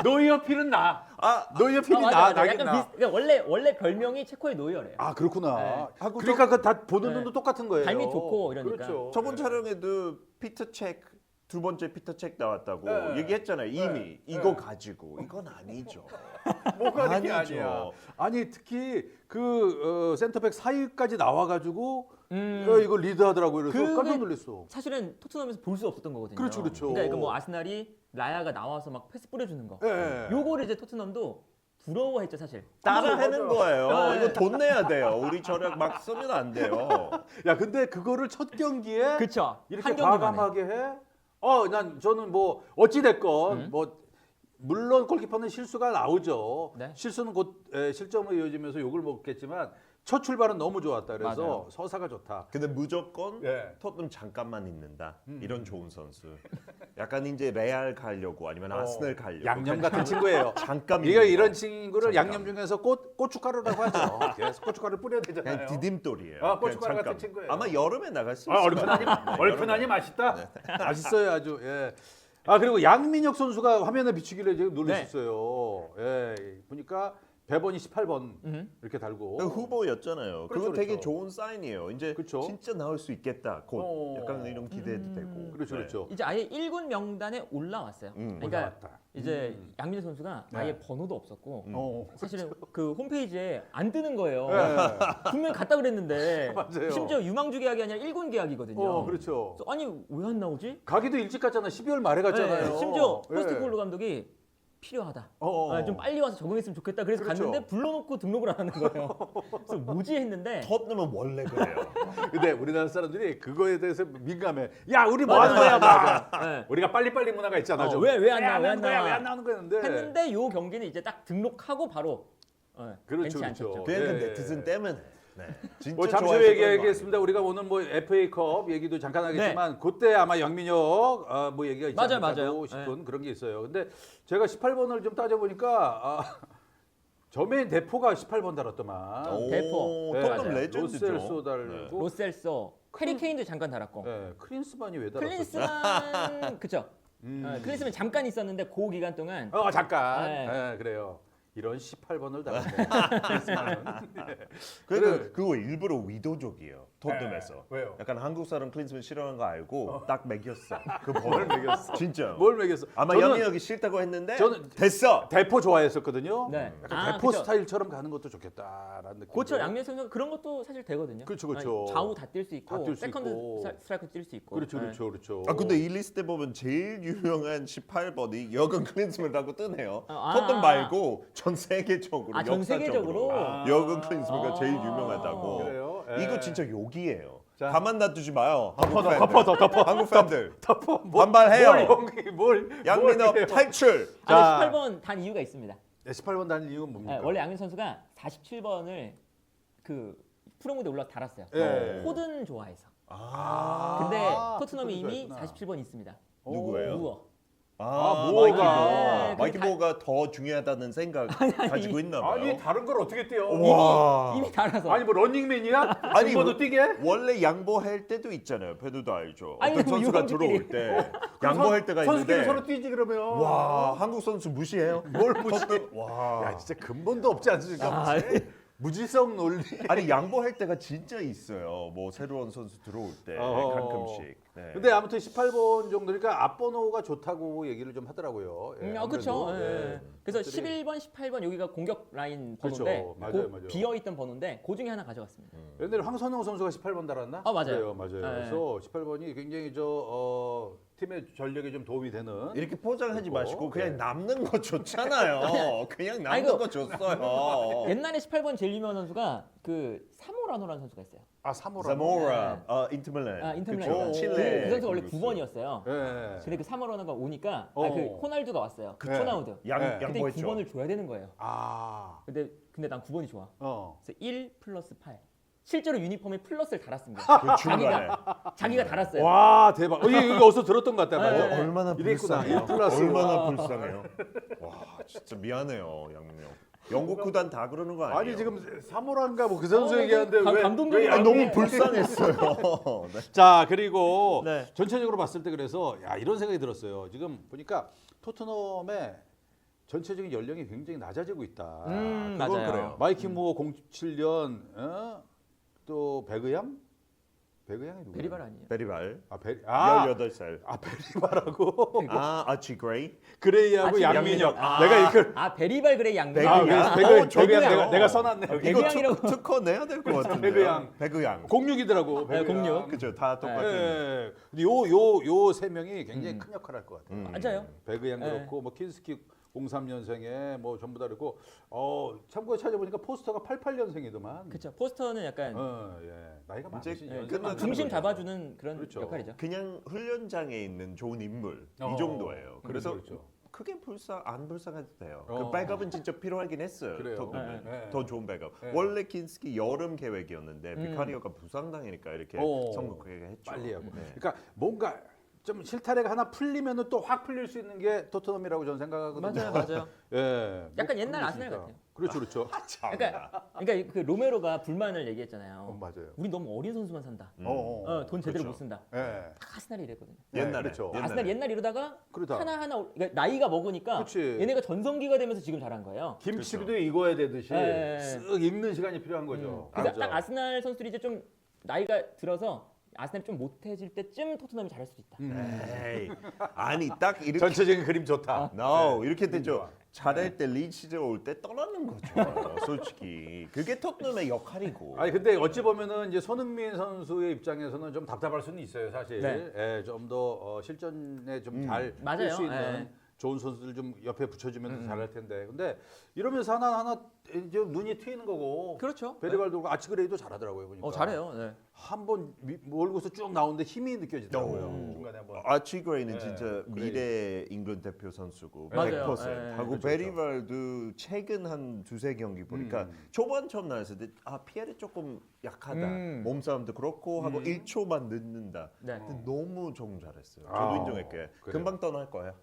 노이어 필은 나. 아, 노이어 필이 맞아. 나긴 약간 나. 그러니까 원래 별명이 체코의 노이어래요. 아 그렇구나. 네. 하고 그러니까 그 다 보는 네. 눈도 똑같은 거예요. 발밑 좋고 이러니까. 그렇죠. 저번 네. 촬영에도 피터 책 두 번째 피터 책 나왔다고 네. 얘기했잖아요. 이미 네. 이거 네. 가지고 이건 아니죠. 뭐가 이게 아니죠. 아니야. 아니 특히 그 센터백 사이까지 나와가지고 이거 리드하더라고요. 그래서 그게 깜짝 놀랐어. 사실은 토트넘에서 볼 수 없었던 거거든요. 그렇죠, 그렇죠. 그러니까 뭐 아스날이 라야가 나와서 막 패스 뿌려주는 거. 예. 요거를 이제 토트넘도 부러워했죠 사실. 따라 하는 거예요. 네. 이거 돈 내야 돼요. 우리 저녁 막 쓰면 안 돼요. 야 근데 그거를 첫 경기에 그렇죠. 이렇게 한 경기 만에. 과감하게 해? 저는 뭐 어찌 됐건 뭐 물론 골키퍼는 실수가 나오죠. 네. 실수는 곧 실점으로 이어지면서 욕을 먹겠지만 첫 출발은 너무 좋았다. 그래서 맞아요. 서사가 좋다. 근데 무조건 예. 토트넘 잠깐만 있는다. 이런 좋은 선수. 약간 이제 레알 가려고 아니면 아스널 가려고. 양념 같은 친구예요. 잠깐. 이거 이런 친구를 잠깐. 양념 중에서 고춧가루라고 하죠. 계속 고춧가루 뿌려야 되잖아요. 그냥 디딤돌이에요. 고춧가루 그냥 같은 잠깐. 친구예요. 아마 여름에 나갈 수 있어요. 얼큰하니 맛있다. 맛있어요 아주. 예. 그리고 양민혁 선수가 화면에 비추길래 지금 놀랐었어요. 예. 보니까 배번이 18번 이렇게 달고. 그 후보였잖아요. 그렇죠, 그거 되게 그렇죠. 좋은 사인이에요. 이제 그렇죠. 진짜 나올 수 있겠다. 곧 약간 이런 기대도 되고. 그렇죠, 네. 그렇죠. 이제 아예 1군 명단에 올라왔어요. 그러니까 올라왔다. 이제 양민호 선수가 네. 아예 번호도 없었고 어. 사실은 그 홈페이지에 안 뜨는 거예요. 네. 분명히 갔다 그랬는데 맞아요. 심지어 유망주 계약이 아니라 1군 계약이거든요. 그렇죠. 그래서 아니 왜 안 나오지? 가기도 일찍 갔잖아. 12월 말에 갔잖아요. 네, 심지어 예. 포스트콜로 감독이 필요하다. 어. 좀 빨리 와서 적응했으면 좋겠다. 그래서 그렇죠. 갔는데 불러놓고 등록을 안 하는 거예요. 그래서 뭐지 했는데 토트넘은 원래 그래요. 근데 우리나라 사람들이 그거에 대해서 민감해. 야, 우리 뭐 하는 거야, 막. 네. 우리가 빨리빨리 문화가 있잖아. 좀. 왜 안 나와? 왜 안 거야? 나와? 왜안 나오는 거야? 했는데. 했는데 요 경기는 이제 딱 등록하고 바로 그렇죠, 벤치 그렇죠. 앉혔죠. 그냥 예. 그 네티즌 때문에. 네. 진짜 뭐 잠시 좋아해서 후에 그런 거 얘기하겠습니다. 우리가 오늘 뭐 FA컵 얘기도 잠깐 하겠지만 그때 아마 양민혁 뭐 얘기가 있지 맞아요, 않을까 맞아요. 싶은 그런 게 있어요. 근데 제가 18번을 좀 따져보니까 저메인 대포가 18번 달았더만. 오, 대포. 토트넘 맞아요. 레전드죠. 로셀소 달고 로셀소, 해리케인도 잠깐 달았고 크린스만이 왜 달았었지? 클린스만 그쵸? 클린스만 잠깐 있었는데 그 기간 동안 잠깐. 네. 그래요. 이런 18번을 달았네. 크린스만은. 그러니까 그거 일부러 의도적이에요. 토트넘에서. 네. 왜요? 약간 한국 사람 클린스만 싫어하는 거 알고 딱 매겼어. 그 뭘 매겼어? 진짜. 뭘 매겼어? 아마 저는 영희혁이 싫다고 했는데 저는 됐어. 대포 좋아했었거든요. 네. 약간 대포 그쵸. 스타일처럼 가는 것도 좋겠다라는 느낌. 고쳐 양면 선수 그런 것도 사실 되거든요. 그렇죠, 그렇죠. 좌우 다 뛸 수 있고 다뛸수 세컨드 있고. 스트라이크 뛸 수 있고. 그렇죠, 네. 그렇죠, 그렇죠. 근데 이 리스트에 보면 제일 유명한 18번이 여건 클린스만이라고 뜨네요. 아. 토트넘 말고 전 세계적으로 전 세계적으로? 여건 클린스만가 제일 유명하다고. 그래요? 예. 이거 진짜 욕이에요. 자. 가만 놔두지 마요. 한국 팬들. 덮어. 한국 팬들. 덮어. 반발해요. 뭘 양민혁 해요? 탈출. 자. 18번 단 이유가 있습니다. 18번 다는 이유는 뭡니까? 원래 양민 선수가 47번을 그 프로무대 올라 달았어요. 예. 호든 좋아해서. 아. 근데 아, 토트넘이 호든 이미 좋아했구나. 47번이 있습니다. 누구예요? 우어. 뭐가? 마이키 모어가 더 중요하다는 생각 가지고 있나 봐요. 아니 다른 걸 어떻게 뛰어? 와. 이미 달아서. 아니 뭐 런닝맨이야? 아니, 등번호 뛰게? 원래 양보할 때도 있잖아요. 배도도 알죠. 아니, 어떤 뭐 선수가 유럽끼리. 들어올 때 양보할 때가 선수끼리 있는데 서로 뛰지 그러면. 와, 한국 선수 무시해요? 뭘 무시해? 와. 야 진짜 근본도 없지 않습니까? 아, 무지성 논리. 아니 양보할 때가 진짜 있어요. 뭐 새로운 선수 들어올 때 가끔씩. 네. 근데 아무튼 18번 정도니까 앞번호가 좋다고 얘기를 좀 하더라고요. 그렇죠. 아무래도. 예. 그래서 것들이- 11번, 18번 여기가 공격 라인 그렇죠. 번호인데 맞아요, 그 맞아요. 비어 있던 번호인데 그 중에 하나 가져갔습니다. 옛날에 황선홍 선수가 18번 달았나? 아, 맞아요. 그래요, 맞아요. 네. 그래서 18번이 굉장히 팀의 전력에 좀 도움이 되는. 이렇게 포장하지 그리고, 마시고 그냥 네. 남는 거 줬잖아요. 그냥 남는 아이고. 거 줬어요. 옛날에 18번 제일 유명한 선수가 그 사모라노라는 선수가 있어요. 아 사모라. 자모라, 인터밀란. 인터밀란. 그쵸, 칠레. 그 선수 원래 공격수. 9번이었어요. 예. 근데 그 사모라노가 오니까 어. 그 호날두가 왔어요. 그쵸. 호나우드. 네. 근데 양보했죠. 9번을 줘야 되는 거예요. 아. 근데 난 9번이 좋아. 어. 그래서 1 플러스 8. 실제로 유니폼에 플러스를 달았습니다. 그 중간에. 자기가 달았어요. 와 대박. 이거 어디서 들었던 것 같다. 네. 맞아. 얼마나 이랬구나. 불쌍해요. 1 플러스. 얼마나 와. 불쌍해요. 와 진짜 미안해요 양명. 영국 구단 다 그러는 거 아니에요? 아니 지금 사모란가 뭐 그 선수 얘기하는데 감- 왜? 감동적이야. 왜 너무 불쌍했어요. 네. 자 그리고 네. 전체적으로 봤을 때 그래서 야 이런 생각이 들었어요. 지금 보니까 토트넘의 전체적인 연령이 굉장히 낮아지고 있다. 그건 맞아요. 그래요. 마이키 무어 07년 또 배그양 누구야? 베리발 아니에요? 베리발 아 18살. 베리바라고 아치 그레이. 그레이하고 아치 양민혁. 양민혁. 내가 이걸 베리발 그레이 양민. 배그양. 배그양 내가 써놨네. 여기. 이거 배그양이라고. 특허 내야 될 것 같은데. 배그양. 06이더라고. 네, 06. 그죠 다 똑같은. 예. 근데 요 세 명이 굉장히 큰 역할을 할 것 같아요. 맞아요. 배그양 네. 그렇고 뭐 킨스키 03년생에 뭐 전부 다 그렇고 참고로 찾아보니까 포스터가 88년생이더만. 그렇죠. 포스터는 약간 예. 나이가 이제 많으신 네, 연세가 끝나는 많은 중심 거죠. 잡아주는 그런 그렇죠. 역할이죠. 그냥 훈련장에 있는 좋은 인물 어. 이 정도예요. 그래서 그렇죠. 크게 안 불쌍해도 돼요. 어. 그 백업은 진짜 필요하긴 했어요. 그래요. 토트넘은. 네. 더 좋은 백업. 네. 원래 킨스키 여름 계획이었는데 비카리오가 부상당하니까 이렇게 성공하게 했죠. 빨리 하고. 네. 그러니까 뭔가 좀 실타래가 하나 풀리면은 또 확 풀릴 수 있는 게 토트넘이라고 저는 생각하거든요. 맞아요. 예. 약간 뭐 옛날 그런 게 아스날 있으니까. 같아요. 그렇죠, 그렇죠. 그러니까 그 로메로가 불만을 얘기했잖아요. 맞아요. 우리 너무 어린 선수만 산다. 돈 제대로 그렇죠. 못 쓴다. 예. 다 아스날이 이랬거든요. 옛날에. 그렇죠. 아스날 옛날 이러다가 그러다. 하나 그러니까 나이가 먹으니까 그치. 얘네가 전성기가 되면서 지금 잘한 거예요. 김치도 익어야 되듯이 예. 쓱 익는 시간이 필요한 거죠. 그래서 맞아. 딱 아스날 선수들이 이제 좀 나이가 들어서 아스날이 좀 못해질 때쯤 토트넘이 잘할 수도 있다. 에이, 아니 딱 이렇게 전체적인 그림 좋다. No, 이렇게 되죠. 좋아. 잘할 때 리드 시절 올 때 떠나는 거죠. 솔직히 그게 토트넘의 역할이고. 아니 근데 어찌 보면은 이제 손흥민 선수의 입장에서는 좀 답답할 수는 있어요, 사실. 네. 예, 좀 더 실전에 좀 잘 맞아요. 뛸 수 있는 예. 좋은 선수들 좀 옆에 붙여주면 더 잘할 텐데. 근데 이러면서 하나 이제 눈이 트이는 거고. 그렇죠. 베리발도 아치그레이도 잘하더라고요 보니까. 잘해요. 네. 한번 몰고서 쭉 나오는데 힘이 느껴지더라고요. 중간에 한번. 아치 그레이는 네, 진짜 그레이. 미래 잉글랜드 대표 선수고 맞아요. 100%. 네. 하고 그렇죠, 베리발도 최근 한 두세 경기 보니까 초반 처음 나왔을 때 피에르 조금 약하다. 몸싸움도 그렇고 하고 1초만 늦는다. 네. 근데 너무 좀 잘했어요. 저도 아, 인정할게. 그래요. 금방 떠날 거예요.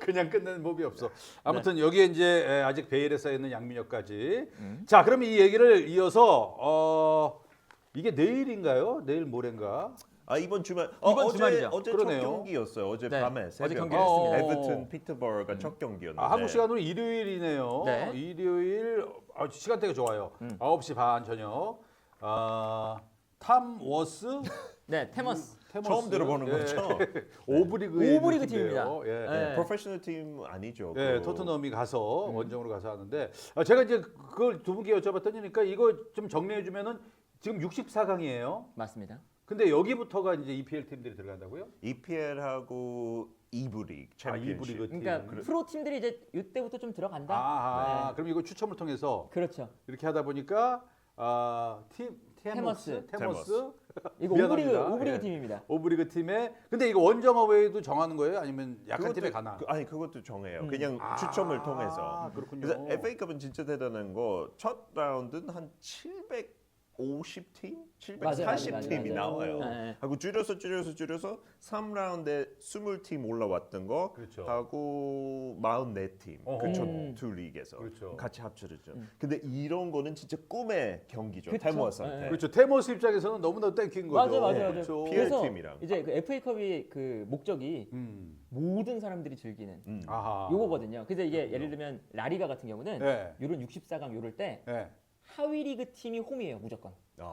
그냥 끝내는 법이 없어. 아무튼 여기에 이제 아직 베일에 쌓여 있는 양민혁까지. 자, 그럼 이 얘기를 이어서 이게 내일인가요? 내일 모레인가? 이번 주말 이번 주말이죠. 어제 그러네요. 첫 경기였어요. 어제 네. 밤에 어제 새벽에. 경기를 했습니다. 에버튼 피터버가 첫 경기였는데. 한국 시간으로 일요일이네요. 네. 일요일 시간대가 좋아요. 9시 반 저녁. 탐 워스 네, 테머스. 처음 들어보는 거죠? 오브리그의 오브리그 팀이에요. 팀입니다. 예. 네. 프로페셔널 팀 아니죠. 예, 그 토트넘이 가서 원정으로 가서 하는데 제가 이제 그걸 두 분께 여쭤봤더니까 이거 좀 정리해 주면은 지금 64강이에요. 맞습니다. 근데 여기부터가 이제 EPL 팀들이 들어간다고요? EPL하고 이부 리그 챔피언십. 이부 리그 팀. 그러니까 프로 팀들이 이제 이때부터 좀 들어간다. 아, 그럼 이거 추첨을 통해서 그렇죠. 이렇게 하다 보니까 테머스. 테머스 이거 미안합니다. 오브리그 예. 팀입니다. 오브리그 팀에 근데 이거 원정 어웨이도 정하는 거예요? 아니면 약한 팀에 가나? 아니 그것도 정해요. 그냥 추첨을 통해서. 그렇군요. 그래서 FA컵은 진짜 대단한 거 첫 라운드는 한 700 750팀, 맞아요, 740팀이 맞아요. 나와요. 네. 하고 줄여서 3라운드에 20팀 올라왔던 거 그렇죠. 하고 44팀 그쵸 두 리그에서 그렇죠. 같이 합쳐졌죠. 근데 이런 거는 진짜 꿈의 경기죠. 그쵸. 테모스한테. 네. 그렇죠. 테모스 입장에서는 너무나 땡긴 거죠. 맞아요. 그렇죠. 그래서 팀이랑. 이제 그 FA컵이 그 목적이 모든 사람들이 즐기는 아하. 요거거든요. 그래서 이게 예를 들면 라리가 같은 경우는 네. 요런 64강 요럴 때 네. 하위 리그 팀이 홈이에요, 무조건. 그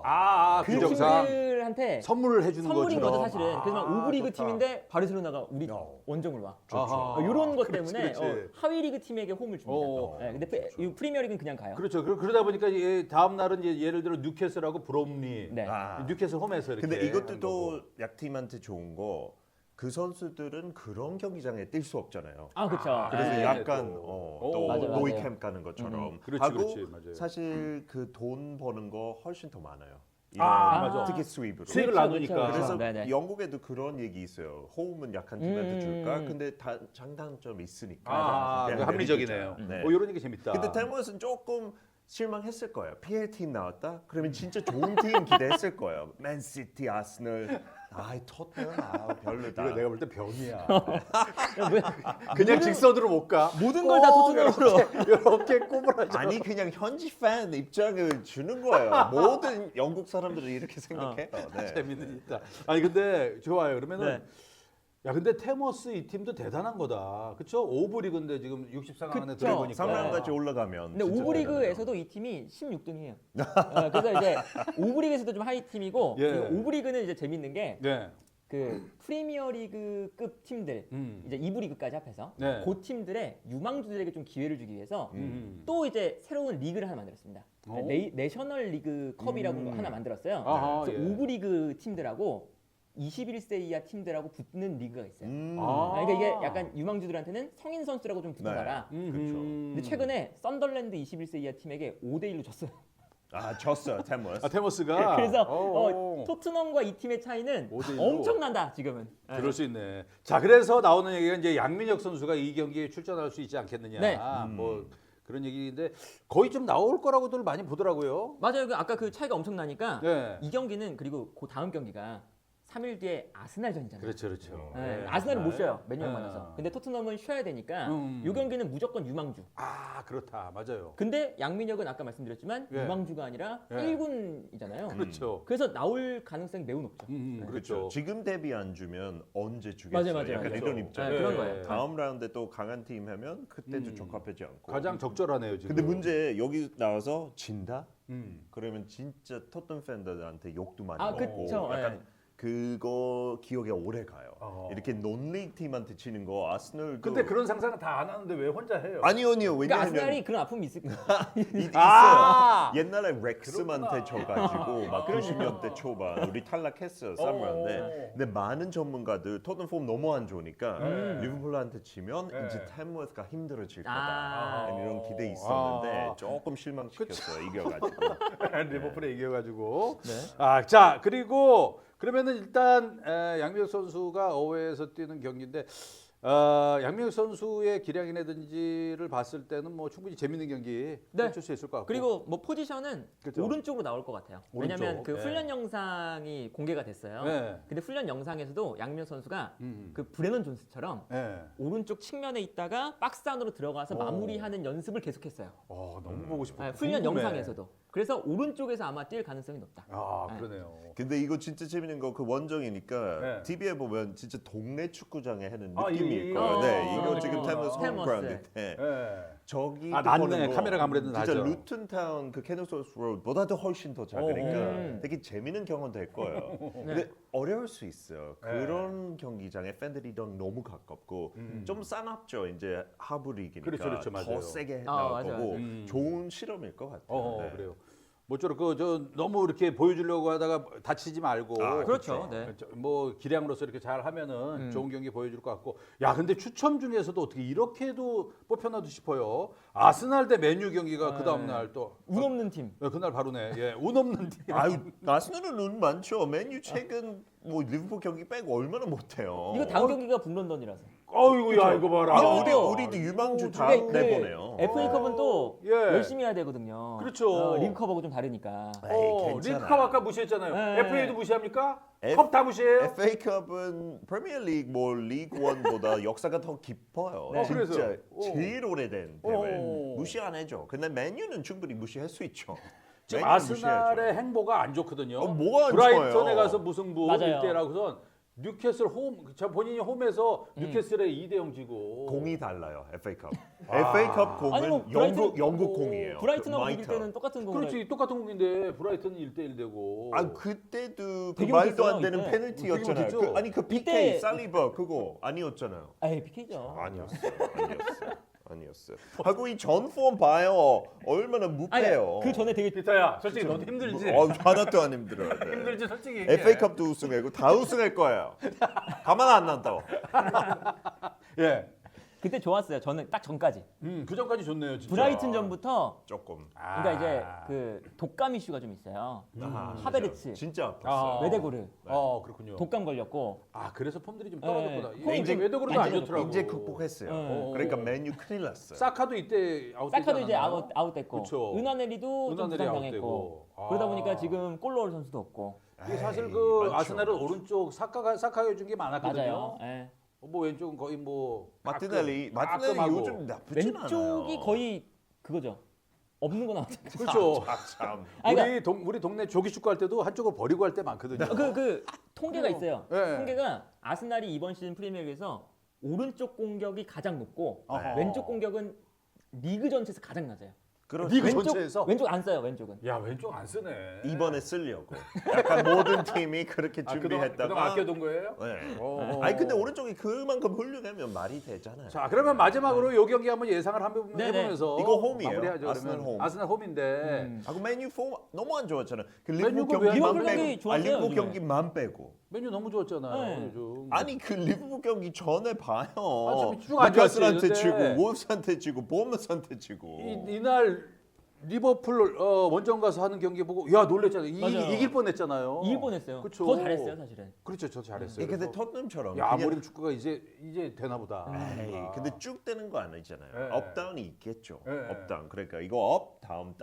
그 정상 팀들한테 선물을 해주는 선물인 것처럼. 거죠, 사실은. 그래서 막 오브리그 좋다. 팀인데 바르셀로나가 우리 원정을 와. 아하. 이런 것 그렇지, 때문에 그렇지. 하위 리그 팀에게 홈을 줍니다. 네, 근데 이 프리미어리그는 그냥 가요. 그렇죠. 그러다 보니까 다음 날은 이제 예를 들어 뉴캐슬하고 브롬리, 네. 뉴캐슬 홈에서 이렇게. 근데 이것도 하는 또 거고. 약팀한테 좋은 거. 그 선수들은 그런 경기장에 뛸 수 없잖아요. 아, 그렇죠. 그래서 네, 약간 또. 또 맞아, 맞아요. 노이캠 가는 것처럼 그렇지, 하고 그렇지, 맞아요. 사실 그 돈 버는 거 훨씬 더 많아요. 맞아. 특히 수입으로. 수익을 그렇죠, 나누니까. 그렇죠. 그래서 네네. 영국에도 그런 얘기 있어요. 홈은 약한 팀한테 줄까? 근데 장단점이 있으니까. 그 합리적이네요. 네. 이런 얘기 재밌다. 근데 테모스는 조금 실망했을 거예요. PL 팀 나왔다? 그러면 진짜 좋은 팀 기대했을 거예요. 맨시티, 아스널, 토트넘 별로다. 이거 내가 볼 때 병이야. 왜, 그냥 직선으로 못 가. 모든 걸 다 토트넘으로. 이렇게 꼬부라져. 아니 그냥 현지 팬 입장을 주는 거예요. 모든 영국 사람들은 이렇게 생각해요. 네. 재밌는 있다. 아니 근데 좋아요. 그러면은 네. 야 근데 테모스 이 팀도 대단한 거다. 그렇죠? 오브리그인데 지금 64강 안에 그쵸. 들어보니까. 3라운드까지 올라가면. 근데 진짜 오브리그에서도 이 팀이 16등이에요. 그래서 이제 오브리그에서도 좀 하위 팀이고 예. 그리고 오브리그는 이제 재밌는 게 네. 그 프리미어리그급 팀들 이제 2부 리그까지 합해서 네. 그 팀들의 유망주들에게 좀 기회를 주기 위해서 음. 또 이제 새로운 리그를 하나 만들었습니다. 내셔널 리그 컵이라고 하나 만들었어요. 아하, 그래서 예. 5부 리그 팀들하고 21세 이하 팀들하고 붙는 리그가 있어요. 아. 그러니까 이게 약간 유망주들한테는 성인 선수라고 좀 붙어봐라. 그렇죠. 근데 최근에 썬덜랜드 21세 이하 팀에게 5대1로 졌어요. 졌어요 테모스. 테모스가. 그래서 오. 토트넘과 이 팀의 차이는 5대1 로. 엄청난다 지금은. 그럴 수 있네. 자, 그래서 나오는 얘기가 이제 양민혁 선수가 이 경기에 출전할 수 있지 않겠느냐. 네. 뭐 그런 얘기인데 거의 좀 나올 거라고들 많이 보더라고요. 맞아요. 아까 그 차이가 엄청나니까 네. 이 경기는 그리고 그 다음 경기가 3일 뒤에 아스날전이잖아요. 그렇죠, 그렇죠. 네, 네. 아스날은 못 쉬어요. 네. 맨유랑 만나서. 근데 토트넘은 쉬어야 되니까 음. 이 경기는 무조건 유망주. 그렇다, 맞아요. 근데 양민혁은 아까 말씀드렸지만 예. 유망주가 아니라 예. 1군이잖아요. 그렇죠. 그래서 나올 가능성이 매우 높죠. 그렇죠. 그렇죠. 지금 데뷔 안 주면 언제 주겠어요? 맞아요. 약간 그렇죠. 이런 입장. 네, 그런 거예요. 다음 라운드에 또 강한 팀 하면 그때도 적합하지 않고. 가장 적절하네요, 지금. 근데 문제 여기 나와서 진다? 음. 그러면 진짜 토트넘 팬들한테 욕도 많이 아, 먹고 그쵸. 약간 예. 그거 기억에 오래 가요. 어. 이렇게 논리그 팀한테 치는 거 아스널도 근데 그런 상상은 다 안 하는데 왜 혼자 해요? 아니요. 그러니까 왜냐하면 아스날이 그런 아픔이 있을 거예요. 아! 있어요. 옛날에 렉스한테 져가지고 막 90년대 초반 우리 탈락했어요. 3라운드에. 근데 많은 전문가들 토트넘 폼 너무 안 좋으니까 리버풀한테 치면 네. 이제 테무스가 힘들어질 거다. 아. 이런 기대 있었는데 조금 실망시켰어요. 이겨가지고. 리버풀에 이겨가지고. 네. 자 그리고 그러면은 일단 양민혁 선수가 어웨이에서 뛰는 경기인데 양민혁 선수의 기량이라든지를 봤을 때는 뭐 충분히 재밌는 경기 네. 펼칠 수 있을 것 같고. 그리고 뭐 포지션은 그쵸. 오른쪽으로 나올 것 같아요. 왜냐면 오른쪽. 그 네. 훈련 영상이 공개가 됐어요. 네. 근데 훈련 영상에서도 양민혁 선수가 음. 그 브레넌 존스처럼 네. 오른쪽 측면에 있다가 박스 안으로 들어가서 마무리하는 연습을 계속했어요. 너무 보고 싶어. 네, 훈련 영상에서도. 그래서 오른쪽에서 아마 뛸 가능성이 높다. 그러네요. 근데 이거 진짜 재밌는 거 그 원정이니까 네. TV에 보면 진짜 동네 축구장에 하는 아, 느낌일 이- 거예요. 네, 어, 이거 지금 테무스 테무스. 홈그라운드인데 네. 저기 낫네. 카메라가 아무래도 진짜 나죠. 루튼타운 그 케노소스 로드보다도 훨씬 더 작으니까 되게 재밌는 경험 될 거예요. 근데 어려울 수 있어요. 네. 그런 경기장에 팬들이랑 너무 가깝고 좀 싸납죠. 이제 하부 리그니까 그렇죠, 맞아요. 더 세게 아, 나올 맞아요, 거고 맞아요. 좋은 실험일 것 같아요. 네. 그래요. 모쪼록 저 너무 이렇게 보여주려고 하다가 다치지 말고 그렇죠. 네. 뭐 기량으로서 이렇게 잘 하면은 좋은 경기 보여줄 것 같고. 야 근데 추첨 중에서도 어떻게 이렇게도 뽑혀나도 싶어요. 아스날 대 맨유 경기가 그 다음 날 또 운 없는 팀. 그날 바로네. 운 없는 팀. 아유, 아스널은 운 많죠. 맨유 최근 뭐 리버풀 경기 빼고 얼마나 못해요. 이거 다음 경기가 북런던이라서. 어이구 야 이거 봐라. 아, 우리도 유망주 다음 내보내요. FA컵은 또 예. 열심히 해야 되거든요. 그렇죠. 리그컵하고 좀 다르니까. 에이, 괜찮아. 리그컵 아까 무시했잖아요. 네. FA도 무시합니까? F- 컵 다 무시해요? FA컵은 프리미어리그 뭐 리그 1보다 역사가 더 깊어요. 네. 진짜 그래서요? 제일 오래된 대회. 오. 무시 안 해줘. 근데 맨유는 충분히 무시할 수 있죠. 지금 맨유 아스날의 무시해야죠. 행보가 안 좋거든요. 뭐가 안 브라이턴에 좋아요? 가서 무승부 맞아요. 1대라고선 뉴캐슬 저 본인이 홈에서 뉴캐슬에 2대0 지고 공이 달라요. FA컵. 아. FA컵 공은 아니, 뭐 영국 공이에요. 브라이튼하고 그 이길 때는 똑같은 공을. 그렇지 똑같은 공인데 브라이튼은 1대1 되고 아 그때도 그 되게 말도 안 못했어요, 되는 이때. 페널티였잖아요. 되게 못했죠. 아니 그 PK 이때- 살리버 그거 아니었잖아요. 에이 PK죠. 아니었어요. 하고 이 전폼 봐요. 얼마나 무패요. 그 전에 되게 비타야 솔직히 너도 힘들지? 하나도 안 힘들어요. 네. 힘들지 솔직히 얘기해. FA컵도 우승하고 다 우승할 거예요. 가만 안 난다고. 예. 그때 좋았어요. 저는 딱 전까지. 그 전까지 좋네요 진짜. 브라이튼 전부터 조금. 그러니까 이제 그 독감 이슈가 좀 있어요. 하베르츠, 진짜 아팠어요. 아. 웨데고르 그렇군요. 독감 걸렸고. 그래서 폼들이 좀 떨어졌구나. 네. 이제 웨더그로도 안 이제 좋더라고. 이제 극복했어요. 네. 그러니까 맨유 큰일 났어요. 사카도 이때 아웃되지 사카도 이제 않았나요? 아웃됐고 그쵸. 은하네리도 좀 은하네리 부상 아웃되고. 당했고 그러다 보니까 지금 골 넣을 선수도 없고. 이게 사실 에이, 그 많죠. 아스날은 오른쪽 사카가 해준 게 많았거든요. 맞아요. 예. 뭐 왼쪽은 거의 뭐 마티넬리 가끔 하고. 요즘 나쁘진 않아요. 왼쪽이 거의 그거죠. 없는 거 나왔잖아요. 그렇죠. 참. 아니, 그러니까 우리 동네 조기 축구 할 때도 한쪽을 버리고 할 때 많거든요. 그 통계가 있어요. 네. 통계가 아스날이 이번 시즌 프리미어리그에서 오른쪽 공격이 가장 높고 어허. 왼쪽 공격은 리그 전체에서 가장 낮아요. 리그 왼쪽 전체에서 왼쪽 안 써요. 왼쪽은. 야 왼쪽 안 쓰네. 이번에 쓰려고. 약간 모든 팀이 그렇게 그동안 준비했다가. 아껴둔 거예요? 네. 어. 아니 근데 오른쪽이 그만큼 훌륭하면 말이 되잖아요. 자 그러면 마지막으로 요 경기 한번 예상을 한번 네네. 해보면서 이거 홈이에요. 마무리하죠. 아스날 그러면. 홈. 아스날 홈인데 하고 맨유 폼 너무 안 좋았잖아요. 그 맨유가 리버풀 왜 경기만 리버풀 경기 빼고, 좋았어요, 리버풀 요즘에. 경기만 빼고. 메뉴 너무 좋았잖아요. 네. 요즘. 아니 그 리버풀 경기 전에 봐요. 좀 쭉안 뉴캐슬한테 좋았지, 치고 wolves한테 치고 보머스한테 치고. 이날 리버풀 원정 가서 하는 경기 보고 야 놀랬잖아요. 맞아요. 이길 뻔했잖아요. 이길 뻔했어요. 그쵸. 더 잘했어요, 사실은. 그렇죠, 저 잘했어요. 근데 그래서 토트넘처럼 야 그냥 아모림 축구가 이제 되나 보다. 에이, 근데 쭉 되는 거 아니잖아요. 네. 업다운이 있겠죠. 네. 업다운. 그러니까 이거 업, 다운.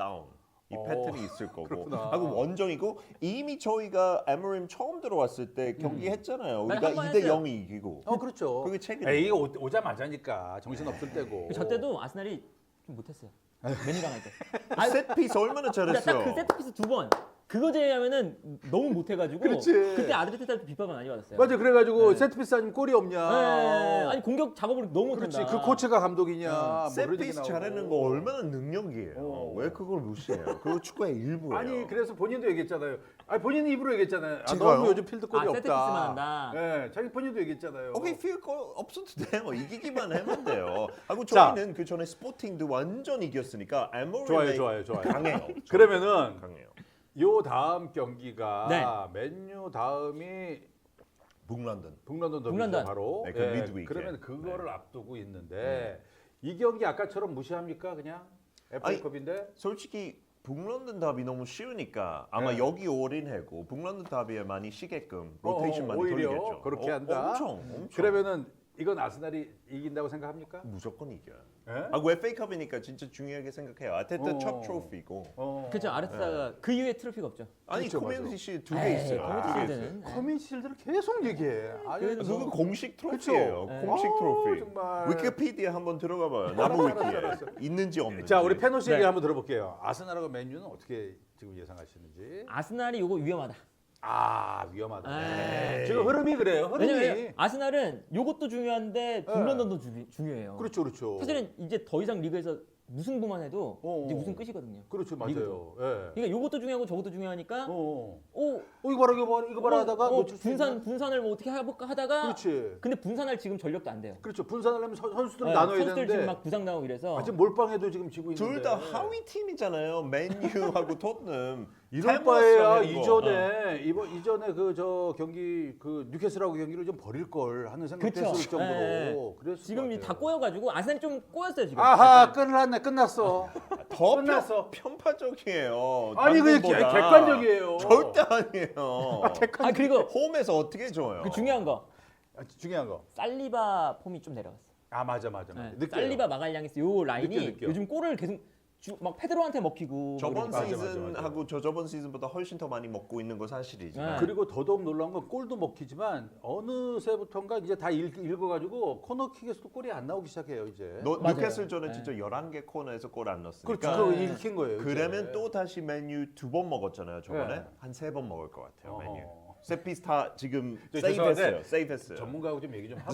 이 패턴이 있을 거고. 그렇구나. 하고 원정이고 이미 저희가 에머림 처음 들어왔을 때 경기 했잖아요. 우리가 한번 2대 했어요. 0이 이기고. 그렇죠. 그게 책임이에요. 에이 이거 오자마자니까 정신 없을 때고. 저 때도 아스날이 좀 못했어요. 메뉴랑 할 때. 그 세트피스 얼마나 잘했어요. 딱그 세트피스 2번. 그거 제외하면은 너무 못해가지고. 그렇지. 그때 아드레티타한테 비판을 많이 받았어요. 맞아 그래가지고 네. 세트피스 아니면 골이 없냐. 네. 아니 공격 작업을 너무 그렇지 못한다. 그 코치가 감독이냐. 뭐 이런 얘기 세트피스 나오고. 잘하는 거 얼마나 능력이에요. 왜 그걸 무시해요? 그거 축구의 일부예요. 아니 그래서 본인도 얘기했잖아요. 아니 본인이 입으로 얘기했잖아요. 아, 제가요? 너무 요즘 필드골이 없다. 세트피스만 한다. 네, 자기 본인도 얘기했잖아요. 오케이 필거 없어도 돼요. 이기기만 하면 돼요. 하고 자. 저희는 그 전에 스포팅도 완전 이겼으니까 에머리 좋아요. 강해요. 그러면은 강해요. 요 다음 경기가 네. 맨유 다음이 북런던. 북런던 더비죠 북런던. 바로. 네, 그 미드위크에. 그러면 그거를 앞두고 있는데 이 경기 아까처럼 무시합니까 그냥 FA컵인데? 솔직히 북런던 답이 너무 쉬우니까 아마 네. 여기 올인하고 북런던 답에 많이 쉬게끔 로테이션 많이 오히려 돌리겠죠. 그렇게 한다. 엄청. 그러면은 이건 아스날이 이긴다고 생각합니까? 무조건 이겨요. 예? 하고 FA컵이니까 진짜 중요하게 생각해요. 아테타 어. 첫 트로피고. 그렇죠. 아르테타가 그 이후에 트로피가 없죠. 아니 그렇죠, 코미니티 시 두 개 에이, 있어요. 커뮤니티 두 개 실드는. 있어요. 커뮤니티들을 계속 얘기해. 아니 그래도 그거 공식 그렇죠. 트로피예요. 네. 공식 아우, 트로피. 정말. 위키피디아 한번 들어가 봐요. 나무 위키에 알았어. 있는지 없는지. 자 우리 페노 씨 네. 얘기 한번 들어볼게요. 아스날하고 맨유는 어떻게 지금 예상하시는지? 아스날이 요거 위험하다. 아 위험하다. 에이. 지금 흐름이 그래요. 흐름이. 왜냐면 아스날은 요것도 중요한데 북런던도 중요해요. 그렇죠, 그렇죠. 사실은 이제 더 이상 리그에서 무승부만 해도 이제 우승 끝이거든요. 그렇죠, 맞아요. 리그도. 예. 그러니까 요것도 중요하고 저것도 중요하니까 이거 봐라 하다가 놓칠 수 있는? 분산을 뭐 어떻게 해볼까 하다가 그렇지. 근데 분산할 지금 전력도 안 돼요. 그렇죠. 분산을 하면 선수들을 네, 나눠야 선수들 되는데 지금 막 부상 나오고 이래서 아직 몰빵해도 지금 지고 있는데 둘 다 하위 팀이잖아요. 맨유하고 토트넘. 이럴 테무스 바에야 하는 거. 이전에 이전에 그 저 경기 그 뉴캐슬하고 경기를 좀 버릴 걸 하는 생각도 그쵸. 했을 정도로 예, 예. 그랬을 지금 것 다 같아요. 꼬여가지고 아스날이 좀 꼬였어요 지금. 아하 끝났네 끝났어. 더 끝났어. 편파적이에요. 아니 그게 당근보다. 객관적이에요. 절대 아니에요. 아 그리고 홈에서 어떻게 줘요? 그 중요한 거 중요한 거. 살리바 폼이 좀 내려갔어. 아 맞아. 네. 느껴요. 살리바 마갈량에서 요 라인이 느껴. 요즘 골을 계속 막 페드로한테 먹히고 저번 막 이러니까. 시즌하고 저번 시즌보다 훨씬 더 많이 먹고 있는 건 사실이지만 네. 그리고 더더욱 놀라운 건 골도 먹히지만 어느새부턴가 이제 다 읽어가지고 코너킥에서도 골이 안 나오기 시작해요 이제. 맞아요. 뉴캐슬 전에 네. 진짜 11개 코너에서 골 안 넣었으니까 그렇죠. 그거 읽힌 거예요. 이제. 그러면 또 다시 메뉴 2번 먹었잖아요. 저번에 네. 한 3번 먹을 것 같아요. 메뉴. 어허. 세피스타 지금 저 세이브했어요. 죄송한데 세이브했어요. 전문가하고 좀 얘기 좀 하고.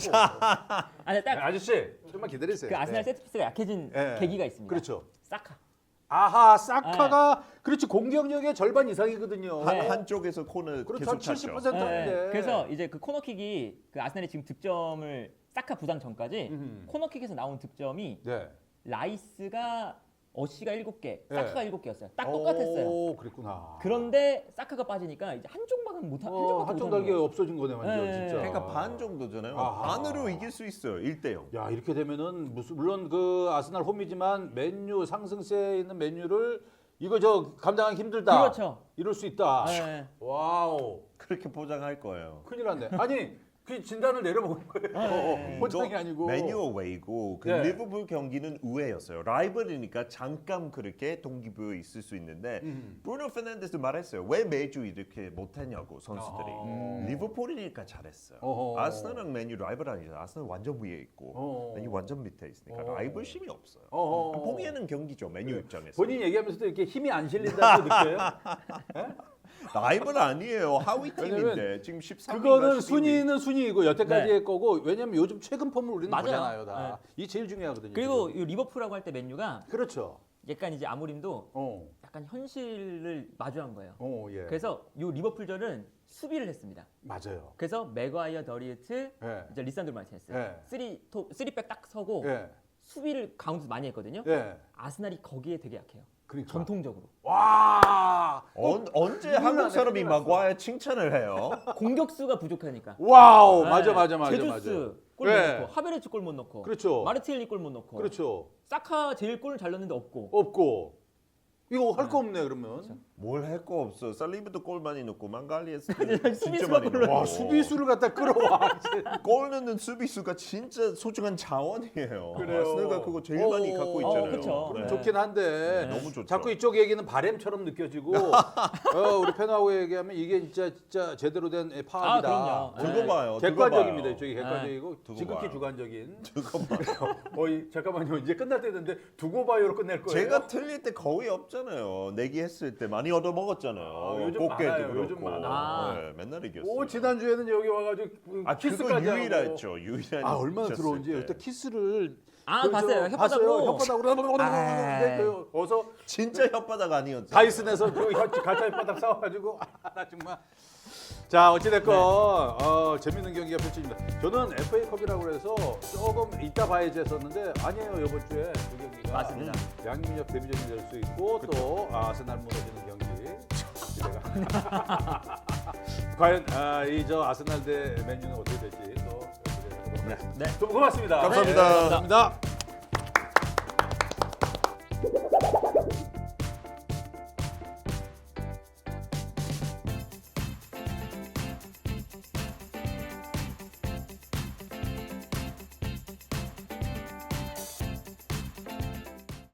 아니 딱 아저씨 좀만 기다리세요. 그 아스날 네. 세트피스가 약해진 네. 계기가 있습니다. 그렇죠. 사카. 아하 사카가 그렇지 공격력의 절반 이상이거든요. 네. 한쪽에서 코너 그렇죠. 계속 찼죠. 70%인데. 그래서 이제 그 코너킥이 그 아스날이 지금 득점을 사카 부상 전까지 코너킥에서 나온 득점이 네. 라이스가 어시가 7개, 네. 사카가 7개였어요. 딱 똑같았어요. 오, 그랬구나. 그런데 사카가 빠지니까 이제 한쪽만 못하 한쪽 날개 없어진 거네 완전 네. 진짜. 그러니까 반 정도잖아요. 아하. 반으로 이길 수 있어요. 1대0. 야 이렇게 되면은 물론 그 아스날 홈이지만 맨유 상승세에 있는 맨유를 이거 저 감당하기 힘들다. 그렇죠. 이럴 수 있다. 네. 와우. 그렇게 포장할 거예요. 큰일 났네. 아니 그 진단을 내려먹은 거예요. 포장이 아니고. 메뉴 어웨이고 그 네. 리버풀 경기는 우회였어요. 라이벌이니까 잠깐 그렇게 동기부여 있을 수 있는데 브루노 페르난데스도 말했어요. 왜 매주 이렇게 못했냐고 선수들이. 리버풀이니까 잘했어요. 어허. 아스널랑 메뉴 라이벌 아니죠. 아스널 완전 위에 있고 어허. 메뉴 완전 밑에 있으니까 어허. 라이벌심이 없어요. 어허. 보기에는 경기죠. 메뉴 입장에서. 본인 얘기하면서도 이렇게 힘이 안 실린다고 느껴요? 라이벌 아니에요. 하위 왜냐면 팀인데 지금 13위. 그거는 순위는 순위이고 여태까지의 네. 거고 왜냐면 요즘 최근 폼을 우리는 맞아요. 보잖아요 다. 이게 제일 중요하거든요. 그리고 지금. 이 리버풀하고 할 때 맨유가 그렇죠. 약간 이제 아무림도 어. 약간 현실을 마주한 거예요. 예. 그래서 이 리버풀전은 수비를 했습니다. 맞아요. 그래서 맥과이어, 더리우트, 예. 이제 리산드로 마티네스 예. 3백 딱 서고 예. 수비를 가운데서 많이 했거든요. 예. 아스날이 거기에 되게 약해요. 그러니까. 전통적으로. 와. 언제 큰일 한국 나네, 사람이 큰일 났어. 마과에 칭찬을 해요? 공격수가 부족하니까. 와우. 네. 맞아. 제주스 골 못 네. 넣고, 하베르츠 골 못 넣고, 그렇죠. 마르티엘리 골 못 넣고, 그렇죠. 사카 제일 골을 잘 넣는데 없고. 없고. 이거 할 거 없네 그러면. 뭘 할 거 없어. 살리브도 골 많이 넣고 망갈리에서 진짜 수비수가 많이 골 넣고. 와 수비수를 갖다 끌어와. 골 넣는 수비수가 진짜 소중한 자원이에요. 그래요. 아스널가 그거 제일 많이 갖고 있잖아요. 그쵸. 그럼 네. 좋긴 한데 너무 좋죠. 자꾸 이쪽 얘기는 바램처럼 느껴지고 우리 팬하고 얘기하면 이게 진짜 제대로 된 파악이다. 아, 그럼요. 두고 봐요. 객관적입니다. 두고 이쪽이 객관적이고 두고 지극히 봐요. 주관적인. 두고 봐요. 잠깐만요. 이제 끝날 때 됐는데 두고 봐요로 끝낼 거예요. 제가 틀릴 때 거의 없잖아요. 내기했을 때 많이 얻어 먹었잖아요. 요즘 꽃게도 많아요. 그렇고. 요즘 많아. 네, 맨날 이겼어요. 오 지난주에는 여기 와가지고 그거 키스까지 유일했죠. 하고. 유일한. 얼마나 있었을 들어온지 때. 여기다 키스를 아, 봤어요. 혓바닥으로. 혓바닥으로 어서 진짜 혓바닥 아니었죠. 다이슨에서 그 가짜 혓바닥 싸워가지고 나 정말. 자 어찌됐건 재밌는 경기가 펼쳐집니다. 저는 FA컵이라고 해서 조금 이따 봐야지 했었는데 아니에요. 이번 주에 그 경기가 맞습니다. 양민혁 데뷔전이 될 수 있고 또 아스날 무너지는 경기 기대가. 과연 이 저 아스날 대 맨유는 어떻게 될지 또 기대해 보도록 하겠습니다. 네. 좀 고맙습니다. 감사합니다. 네, 감사합니다.